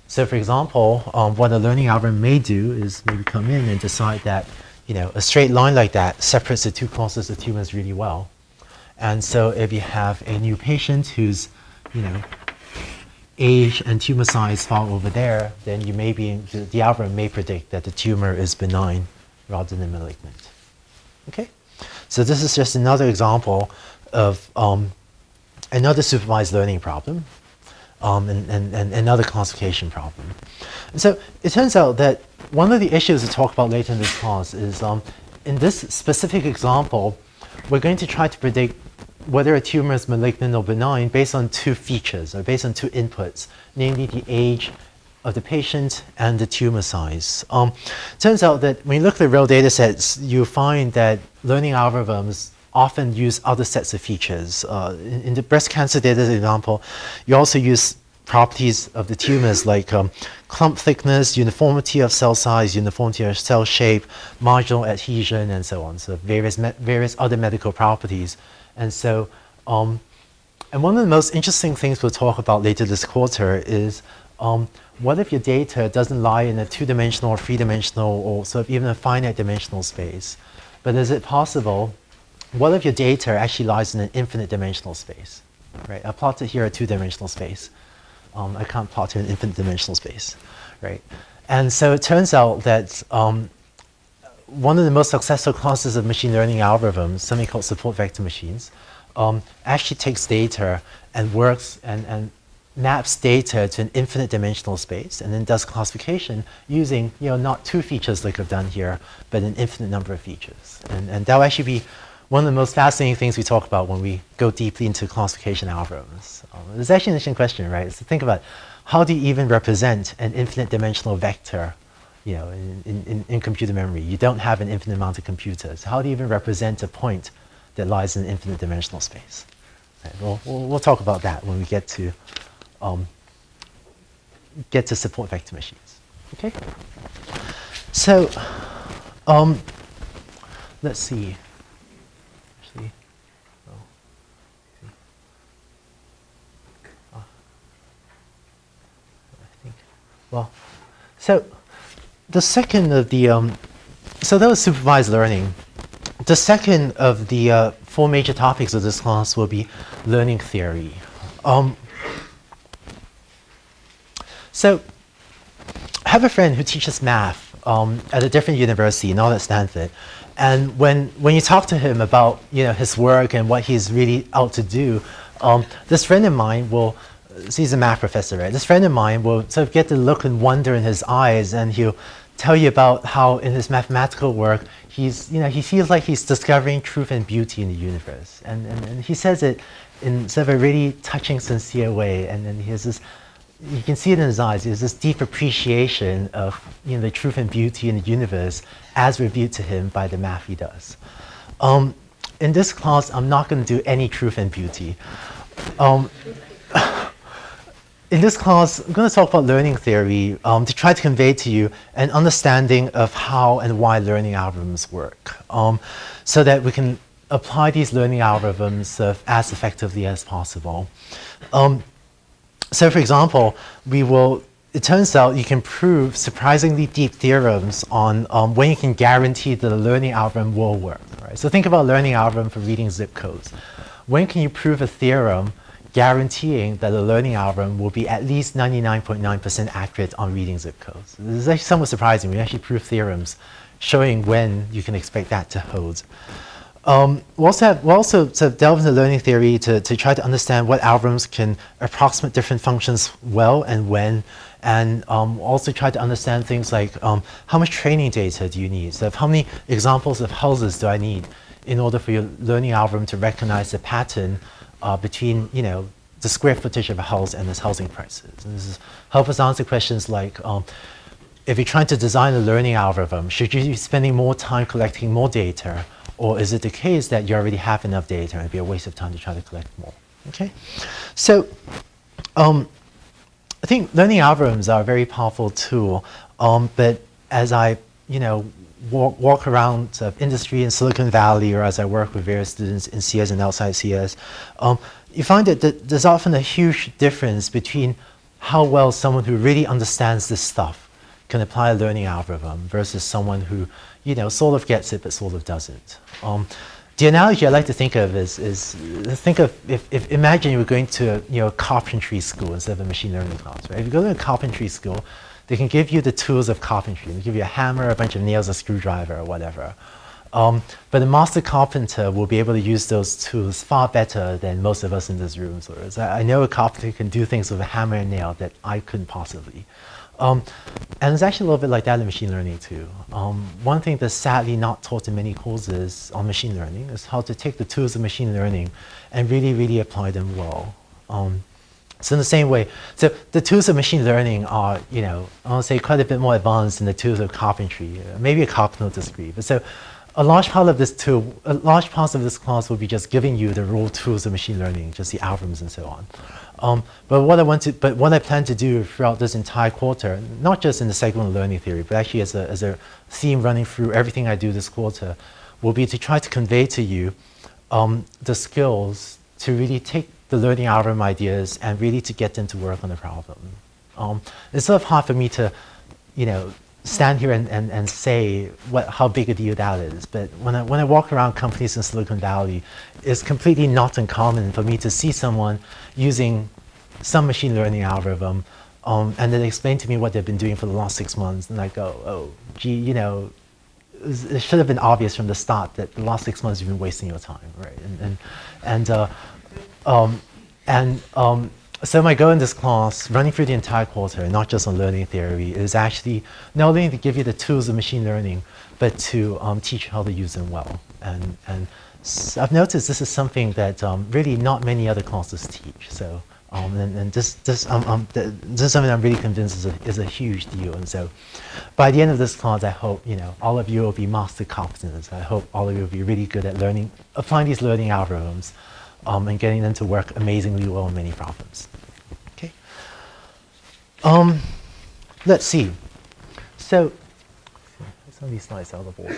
So for example, what a learning algorithm may do is maybe come in and decide that a straight line like that separates the two classes of tumors really well. And so if you have a new patient whose age and tumor size fall over there, then you may be, the algorithm may predict that the tumor is benign rather than malignant. Okay? So this is just another example of another supervised learning problem. And another classification problem. And so it turns out that one of the issues we'll talk about later in this class is in this specific example, we're going to try to predict whether a tumor is malignant or benign based on two features, or based on two inputs, namely the age of the patient and the tumor size. Turns out that when you look at real data sets, you find that learning algorithms often use other sets of features. In the breast cancer data example, you also use properties of the tumors like clump thickness, uniformity of cell size, uniformity of cell shape, marginal adhesion, and so on. So various other medical properties. And so, and one of the most interesting things we'll talk about later this quarter is what if your data doesn't lie in a two-dimensional or three-dimensional or sort of even a finite dimensional space? But is it possible, what if your data actually lies in an infinite dimensional space? Right? I plotted here a two-dimensional space. I can't plot to an infinite dimensional space, right? And so it turns out that one of the most successful classes of machine learning algorithms, something called support vector machines, actually takes data and works and maps data to an infinite dimensional space, and then does classification using not two features like I've done here, but an infinite number of features. And that will actually be one of the most fascinating things we talk about when we go deeply into classification algorithms. It's actually an interesting question, right? So think about how do you even represent an infinite dimensional vector, you know, in computer memory? You don't have an infinite amount of computers. How do you even represent a point that lies in infinite dimensional space? Right, we'll talk about that when we get to support vector machines. Okay. So let's see. Actually, I think. Well, so the second of the so that was supervised learning. The second of the 4 major topics of this class will be learning theory. So I have a friend who teaches math at a different university, not at Stanford. And when you talk to him about, you know, his work and what he's really out to do, this friend of mine will, so he's a math professor, right? This friend of mine will sort of get the look and wonder in his eyes, and he'll tell you about how in his mathematical work, he's, you know, he feels like he's discovering truth and beauty in the universe. And he says it in sort of a really touching, sincere way. And then he has this, you can see it in his eyes, there's this deep appreciation of, you know, the truth and beauty in the universe as revealed to him by the math he does. In this class, I'm not going to do any truth and beauty. In this class, I'm going to talk about learning theory to try to convey to you an understanding of how and why learning algorithms work, so that we can apply these learning algorithms as effectively as possible. So for example, it turns out you can prove surprisingly deep theorems on when you can guarantee that the learning algorithm will work. Right? So think about a learning algorithm for reading zip codes. When can you prove a theorem guaranteeing that the learning algorithm will be at least 99.9% accurate on reading zip codes? This is actually somewhat surprising. We actually prove theorems showing when you can expect that to hold. We'll also sort of delve into learning theory to try to understand what algorithms can approximate different functions well and when, and also try to understand things like how much training data do you need? So how many examples of houses do I need in order for your learning algorithm to recognize the pattern between, you know, the square footage of a house and its housing prices? And this is help us answer questions like, if you're trying to design a learning algorithm, should you be spending more time collecting more data? Or is it the case that you already have enough data and it'd be a waste of time to try to collect more? Okay, so I think learning algorithms are a very powerful tool, but as I, you know, walk around industry in Silicon Valley, or as I work with various students in CS and outside CS, you find that there's often a huge difference between how well someone who really understands this stuff can apply a learning algorithm versus someone who, you know, sort of gets it but sort of doesn't. The analogy I like to think of is think of if imagine you were going to, you know, carpentry school instead of a machine learning class, right? If you go to a carpentry school, they can give you the tools of carpentry. They give you a hammer, a bunch of nails, a screwdriver, or whatever. But a master carpenter will be able to use those tools far better than most of us in this room. So I know a carpenter can do things with a hammer and nail that I couldn't possibly. And it's actually a little bit like that in machine learning too. One thing that's sadly not taught in many courses on machine learning is how to take the tools of machine learning and really, really apply them well. So in the same way, so the tools of machine learning are, you know, I want to say quite a bit more advanced than the tools of carpentry. Maybe a carpenter will disagree. But so a large part of this class will be just giving you the raw tools of machine learning, just the algorithms and so on. But what I plan to do throughout this entire quarter, not just in the segment of learning theory, but actually as a theme running through everything I do this quarter, will be to try to convey to you the skills to really take the learning algorithm ideas and really to get them to work on the problem. It's sort of hard for me to, you know, stand here and say how big a deal that is. But when I walk around companies in Silicon Valley, it's completely not uncommon for me to see someone using some machine learning algorithm, and then explain to me what they've been doing for the last 6 months, and I go, oh, gee, you know, it should have been obvious from the start that the last 6 months you've been wasting your time, right? So my goal in this class, running through the entire quarter, not just on learning theory, is actually not only to give you the tools of machine learning, but to teach you how to use them well. And I've noticed this is something that really not many other classes teach. So, and this is something I'm really convinced is a huge deal. And so, by the end of this class, I hope all of you will be master carpenters. I hope all of you will be really good at applying these learning algorithms, and getting them to work amazingly well on many problems. Okay. Let's see. So, some of these slides out of the board.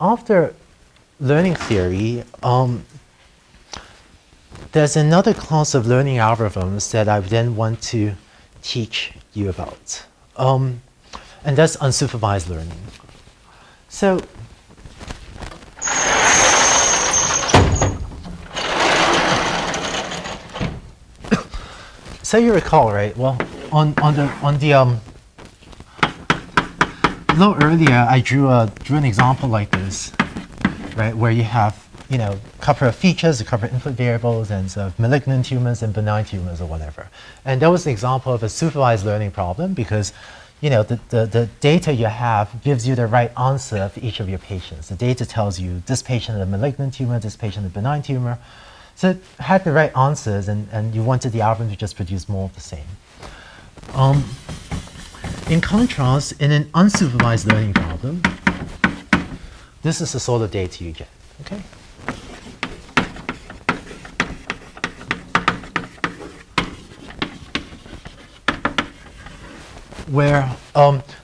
After learning theory, there's another class of learning algorithms that I then want to teach you about. And that's unsupervised learning. So, you recall, right? Well, on the a little earlier, I drew an example like this, right, where you have a couple of features, a couple of input variables, and sort of malignant tumors and benign tumors or whatever. And that was an example of a supervised learning problem because the data you have gives you the right answer for each of your patients. The data tells you this patient had a malignant tumor, this patient had a benign tumor. So it had the right answers, and you wanted the algorithm to just produce more of the same. In contrast, in an unsupervised learning problem, this is the sort of data you get. Okay. Where,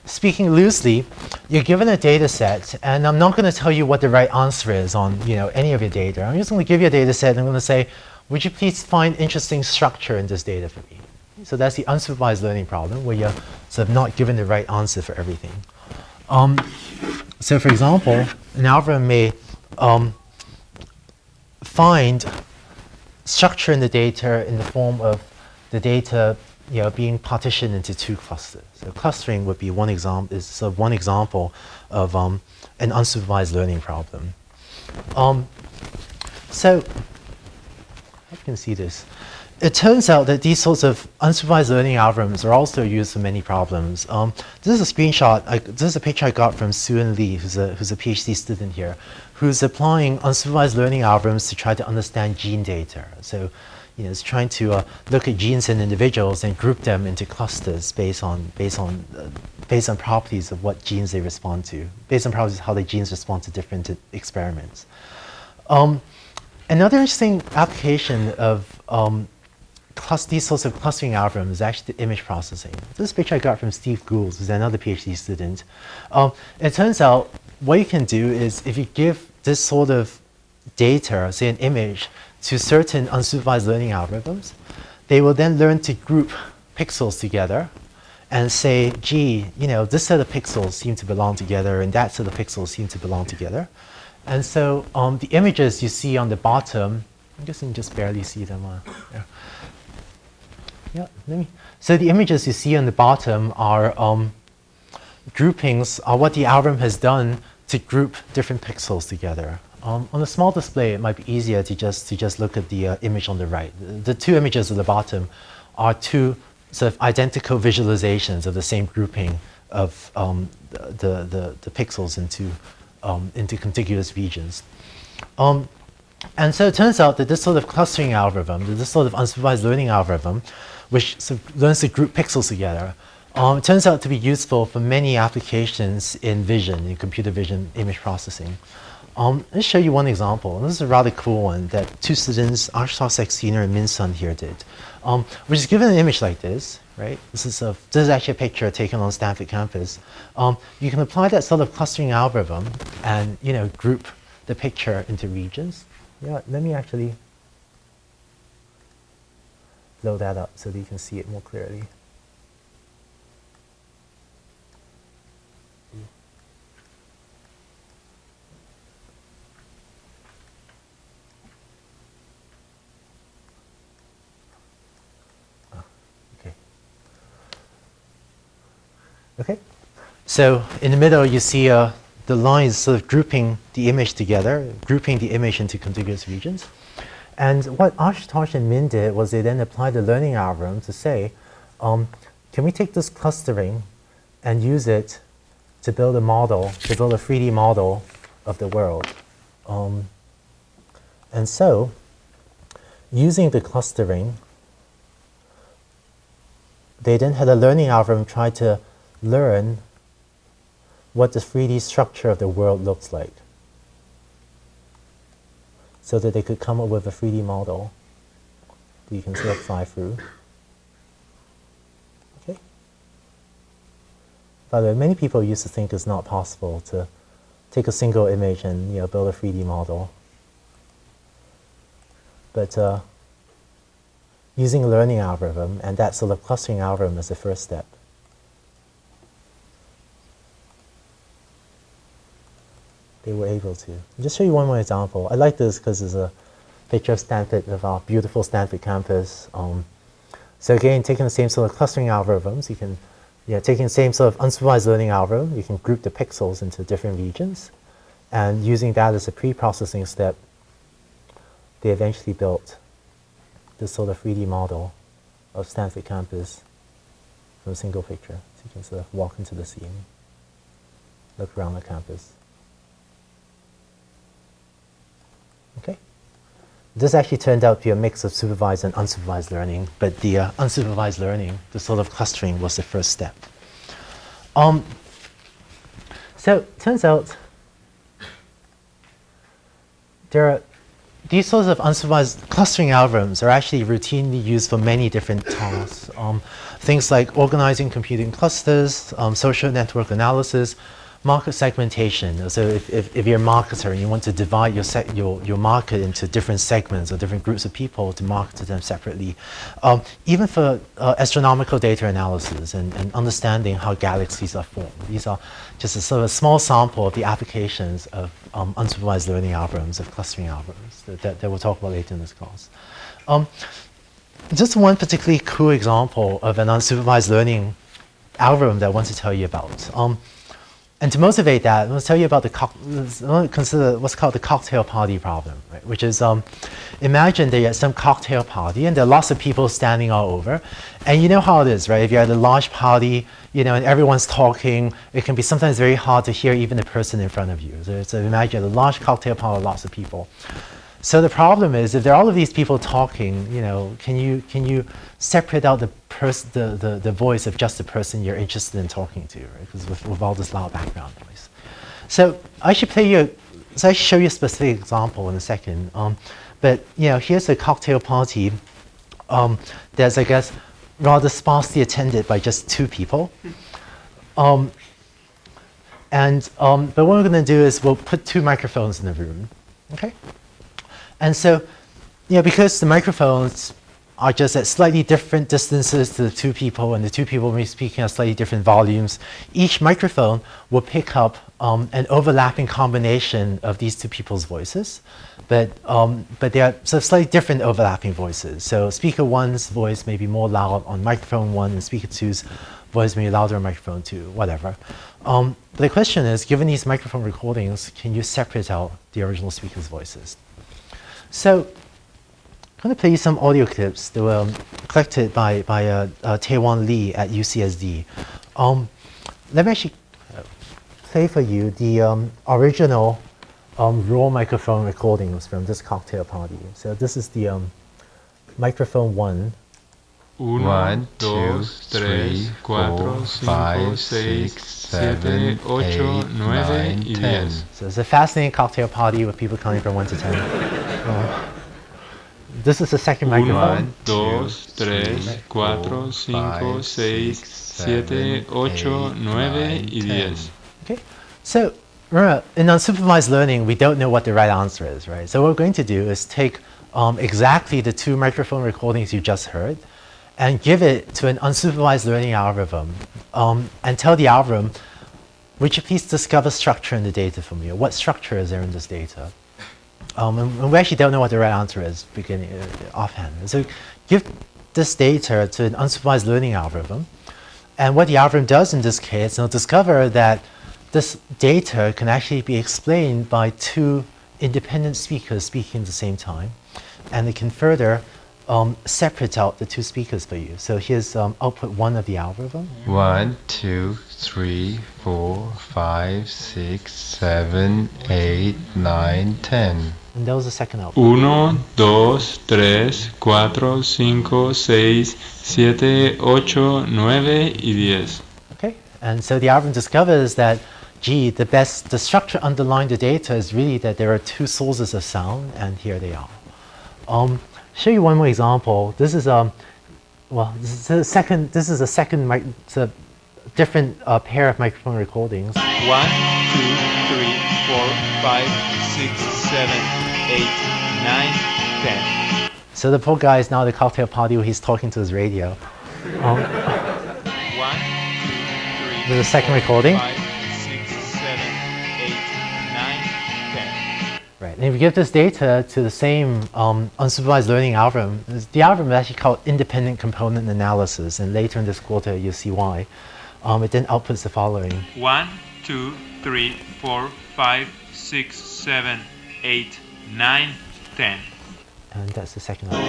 speaking loosely, you're given a data set, and I'm not going to tell you what the right answer is on any of your data. I'm just going to give you a data set, and I'm going to say, would you please find interesting structure in this data for me? So that's the unsupervised learning problem, where you're sort of not given the right answer for everything. So for example, an algorithm may find structure in the data in the form of the data being partitioned into two clusters. So clustering would be one example of an unsupervised learning problem. So you can see this. It turns out that these sorts of unsupervised learning algorithms are also used for many problems. This is a screenshot. This is a picture I got from Sue-En Lee, who's a PhD student here, who's applying unsupervised learning algorithms to try to understand gene data. So, it's trying to look at genes in individuals and group them into clusters based on properties of what genes they respond to, based on properties of how the genes respond to different experiments. Another interesting application of these sorts of clustering algorithms is actually the image processing. This picture I got from Steve Gould, who's another PhD student. It turns out what you can do is if you give this sort of data, say an image, to certain unsupervised learning algorithms, they will then learn to group pixels together and say, gee, this set of pixels seem to belong together and that set of pixels seem to belong together. And so the images you see on the bottom, I guess you can just barely see them. So the images you see on the bottom are groupings, are what the algorithm has done to group different pixels together. On a small display, it might be easier to just look at the image on the right. The two images at the bottom are two sort of identical visualizations of the same grouping of the pixels into contiguous regions. And so it turns out that this sort of clustering algorithm, this sort of unsupervised learning algorithm, which sort of learns to group pixels together, it turns out to be useful for many applications in vision, in computer vision image processing. Let's show you one example. This is a rather cool one that two students, Ashutosh Saxena and Min Sun here did, which is given an image like this, right? This is actually a picture taken on Stanford campus. You can apply that sort of clustering algorithm and group the picture into regions. Yeah, let me actually blow that up so that you can see it more clearly. Okay, so in the middle you see the lines sort of grouping the image together, grouping the image into contiguous regions. And what Ashutosh and Min did was they then applied the learning algorithm to say, can we take this clustering and use it to build a model, to build a 3D model of the world. And so, using the clustering, they then had a learning algorithm try to learn what the 3D structure of the world looks like, so that they could come up with a 3D model that you can sort of fly through. Okay. By the way, many people used to think it's not possible to take a single image and build a 3D model. But using a learning algorithm and that sort of clustering algorithm is the first step. They were able to. I'll just show you one more example. I like this because it's a picture of Stanford, of our beautiful Stanford campus. So again, taking the same sort of clustering algorithms, you can, taking the same sort of unsupervised learning algorithm, you can group the pixels into different regions. And using that as a pre-processing step, they eventually built this sort of 3D model of Stanford campus from a single picture. So you can sort of walk into the scene, look around the campus. Okay. This actually turned out to be a mix of supervised and unsupervised learning, but the unsupervised learning, the sort of clustering, was the first step. So it turns out these sorts of unsupervised clustering algorithms are actually routinely used for many different tasks. Things like organizing computing clusters, social network analysis, market segmentation. So if you're a marketer and you want to divide your market into different segments or different groups of people to market to them separately. Even for astronomical data analysis and understanding how galaxies are formed. These are just a sort of small sample of the applications of unsupervised learning algorithms, of clustering algorithms that we'll talk about later in this class. Just one particularly cool example of an unsupervised learning algorithm that I want to tell you about. And to motivate that, I'm going to tell you about consider what's called the cocktail party problem, right? Which is, imagine that you're at some cocktail party and there are lots of people standing all over. And you know how it is, right? If you're at a large party, and everyone's talking, it can be sometimes very hard to hear even the person in front of you. So imagine a large cocktail party with lots of people. So the problem is, if there are all of these people talking, can you separate out the voice of just the person you're interested in talking to, right? Because with all this loud background noise. So I should show you a specific example in a second. But here's a cocktail party that's, I guess, rather sparsely attended by just 2 people. But what we're going to do is we'll put 2 microphones in the room, okay? And so, because the microphones are just at slightly different distances to the 2 people, and the 2 people may be speaking at slightly different volumes, each microphone will pick up an overlapping combination of these 2 people's voices. But they are sort of slightly different overlapping voices. So speaker 1's voice may be more loud on microphone 1, and speaker 2's voice may be louder on microphone 2, whatever. But the question is, given these microphone recordings, can you separate out the original speaker's voices? So I'm going to play you some audio clips that were collected by Taewon Lee at UCSD. Let me actually play for you the original raw microphone recordings from this cocktail party. So this is the microphone 1. 1, 2, 3, 4, 5, 6, 7, 8, 9, y 10. So it's a fascinating cocktail party with people counting from 1 to 10. This is the second microphone. 1, 2, 3, 4, 5, 6, 7, 8, 9, y 10. Okay, so remember, in unsupervised learning, we don't know what the right answer is, right? So what we're going to do is take exactly the 2 microphone recordings you just heard and give it to an unsupervised learning algorithm and tell the algorithm, would you please discover structure in the data for me, or what structure is there in this data? And we actually don't know what the right answer is beginning offhand. So give this data to an unsupervised learning algorithm, and what the algorithm does in this case, it'll discover that this data can actually be explained by 2 independent speakers speaking at the same time, and it can further separate out the two speakers for you. So here's output 1 of the algorithm. 1, 2, 3, 4, 5, 6, 7, 8, 9, 10. And that was the second output. 1, 2, 3, 4, 5, 6, 7, 8, 9 y 10. Okay, and so the algorithm discovers that, gee, the structure underlying the data is really that there are two sources of sound, and here they are. Show you one more example. This is this is a second it's a different pair of microphone recordings. 1, 2, 3, 4, 5, 6, 7, 8, 9, 10. So the poor guy is now at the cocktail party where he's talking to his radio. 1, 2, 3, There's a second recording. 5, 6, 7, 8, 9, 10. Right, and if you give this data to the same unsupervised learning algorithm, the algorithm is actually called independent component analysis, and later in this quarter you'll see why. It then outputs the following. 1, 2, 3, 4, 5, 6, 7, 8, 9, 10. And that's the second output.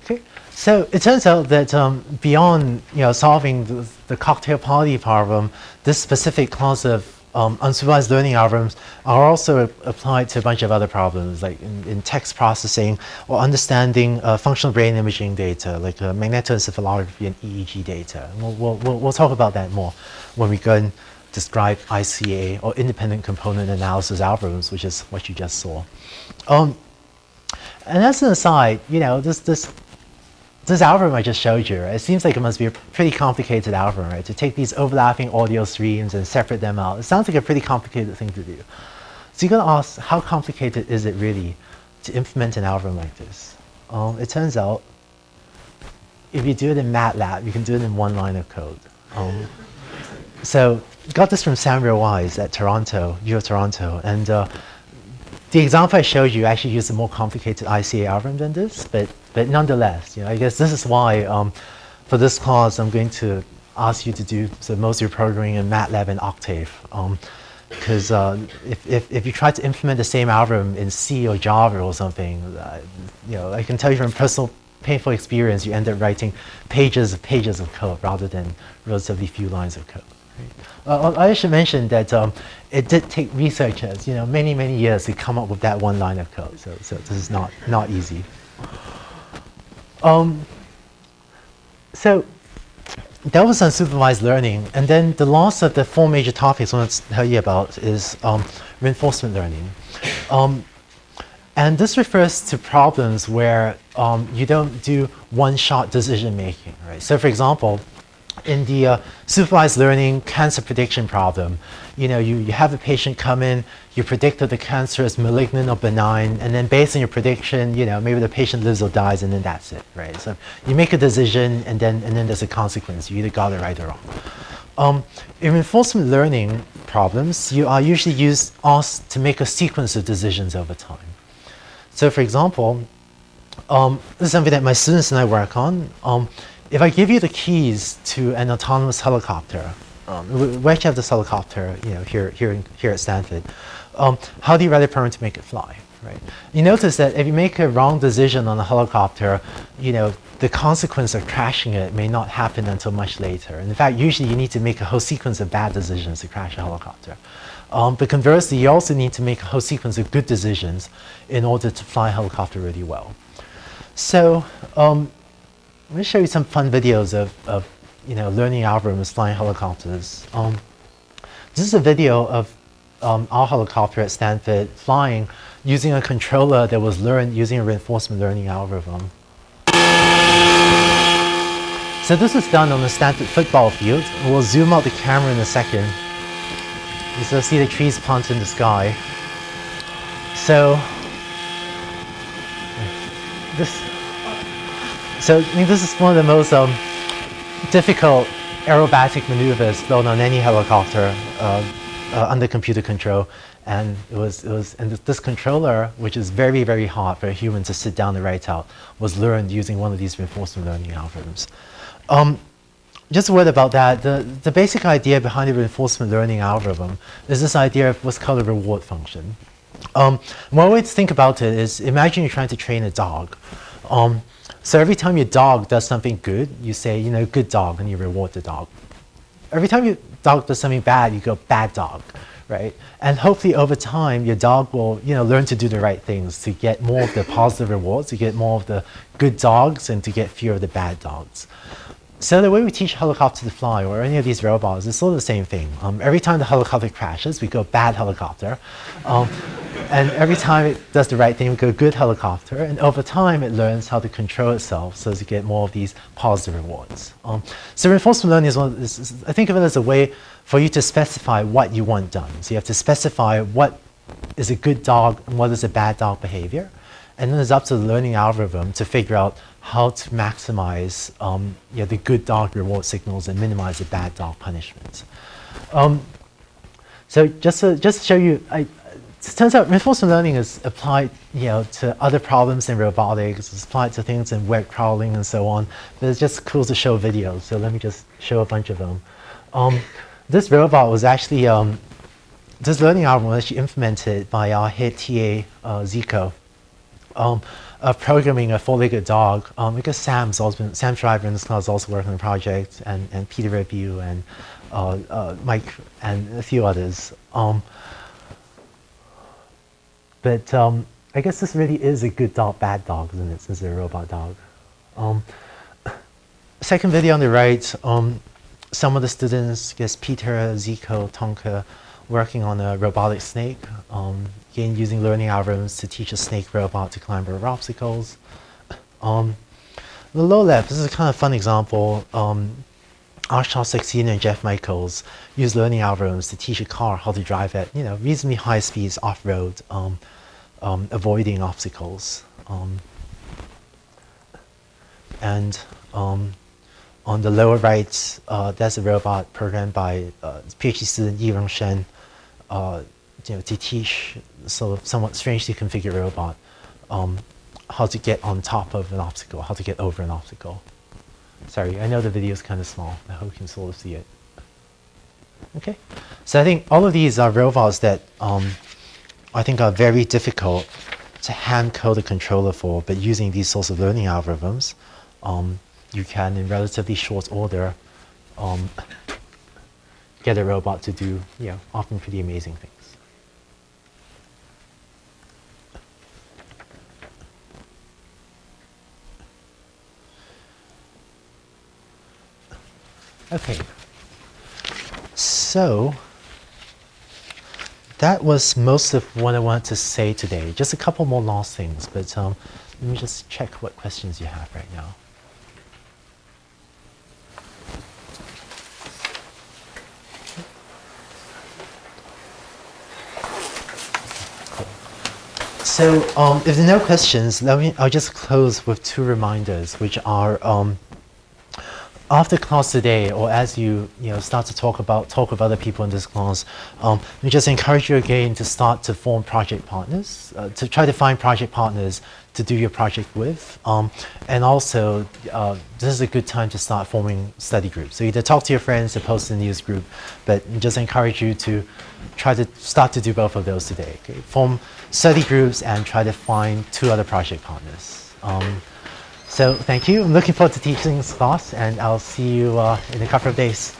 Okay, so it turns out that beyond solving the cocktail party problem, this specific class of unsupervised learning algorithms are also applied to a bunch of other problems, like in text processing or understanding functional brain imaging data, like magnetoencephalography and EEG data. And we'll talk about that more when we go and describe ICA, or independent component analysis algorithms, which is what you just saw. And as an aside, this algorithm I just showed you, right, it seems like it must be a pretty complicated algorithm, right? To take these overlapping audio streams and separate them out. It sounds like a pretty complicated thing to do. So you're going to ask, how complicated is it really to implement an algorithm like this? It turns out, if you do it in MATLAB, you can do it in one line of code. So got this from Samuel Wise at Toronto, U of Toronto, and the example I showed you actually used a more complicated ICA algorithm than this, but nonetheless, I guess this is why for this class I'm going to ask you to do most of your programming in MATLAB and Octave, because if you try to implement the same algorithm in C or Java or something, I can tell you from personal painful experience, you end up writing pages of code rather than relatively few lines of code. I should mention that it did take researchers, many years to come up with that one line of code. So this is not easy. So that was unsupervised learning, and then the last of the four major topics I want to tell you about is reinforcement learning. And this refers to problems where you don't do one-shot decision making, right? So for example, in the supervised learning cancer prediction problem, you have a patient come in, you predict that the cancer is malignant or benign, and then based on your prediction, maybe the patient lives or dies, and then that's it, right? So you make a decision, and then there's a consequence. You either got it right or wrong. In reinforcement learning problems, you are usually asked to make a sequence of decisions over time. So for example, this is something that my students and I work on. If I give you the keys to an autonomous helicopter, we actually have this helicopter, here at Stanford. How do you write a program to make it fly, right? You notice that if you make a wrong decision on a helicopter, the consequence of crashing it may not happen until much later. And in fact, usually you need to make a whole sequence of bad decisions to crash a helicopter. But conversely, you also need to make a whole sequence of good decisions in order to fly a helicopter really well. So let me show you some fun videos of learning algorithms flying helicopters. This is a video of our helicopter at Stanford flying using a controller that was learned using a reinforcement learning algorithm. So this was done on the Stanford football field. We'll zoom out the camera in a second. You see the trees planted in the sky. So this is one of the most difficult aerobatic maneuvers flown on any helicopter under computer control, and this controller, which is very, very hard for a human to sit down and write out, was learned using one of these reinforcement learning algorithms. just a word about that. The basic idea behind the reinforcement learning algorithm is this idea of what's called a reward function. One way to think about it is, imagine you're trying to train a dog. So every time your dog does something good, you say, you know, good dog, and you reward the dog. Every time your dog does something bad, you go, bad dog, right? And hopefully over time, your dog will, you know, learn to do the right things to get more of the positive rewards, to get more of the good dogs, and to get fewer of the bad dogs. So the way we teach helicopter to fly, or any of these robots, is sort of the same thing. Every time the helicopter crashes, we go bad helicopter. And every time it does the right thing, we go good helicopter. And over time, it learns how to control itself so as to get more of these positive rewards. So reinforcement learning is I think of it as a way for you to specify what you want done. So you have to specify what is a good dog and what is a bad dog behavior. And then it's up to the learning algorithm to figure out how to maximize you know, the good dog reward signals and minimize the bad dog punishments. So just to show you, it turns out reinforcement learning is applied, you know, to other problems in robotics. It's applied to things in web crawling and so on. But it's just cool to show videos. So let me just show a bunch of them. This robot was actually this learning algorithm was actually implemented by our head TA Zico. Of programming a four-legged dog, because Sam Schreiber in this class is also working on the project, and Peter Rebu and Mike and a few others. But I guess this really is a good dog, bad dog, isn't it, since it's a robot dog. Second video on the right, some of the students, I guess Peter, Zico, Tonka, working on a robotic snake. Again, using learning algorithms to teach a snake robot to climb over obstacles. The low left, this is a kind of fun example. Arshad Saxena and Jeff Michaels use learning algorithms to teach a car how to drive at, you know, reasonably high speeds off-road, avoiding obstacles. And on the lower right, there's a robot programmed by PhD student Yirong Shen, you know, to teach sort of somewhat strangely configured robot how to get on top of an obstacle, how to get over an obstacle. Sorry, I know the video is kind of small. I hope you can sort of see it. Okay, so I think all of these are robots that I think are very difficult to hand code a controller for, but using these sorts of learning algorithms, you can, in relatively short order, get a robot to do, you know, often pretty amazing things. Okay, so that was most of what I wanted to say today. Just a couple more last things, but let me just check what questions you have right now. So if there are no questions, I'll just close with two reminders, which are after class today, or as you start to talk with other people in this class, we just encourage you again to start to form project partners, to try to find project partners to do your project with, and also this is a good time to start forming study groups. So either talk to your friends or post in the news group, but just encourage you to try to start to do both of those today. Okay? Form study groups and try to find two other project partners. So thank you. I'm looking forward to teaching this class, and I'll see you in a couple of days.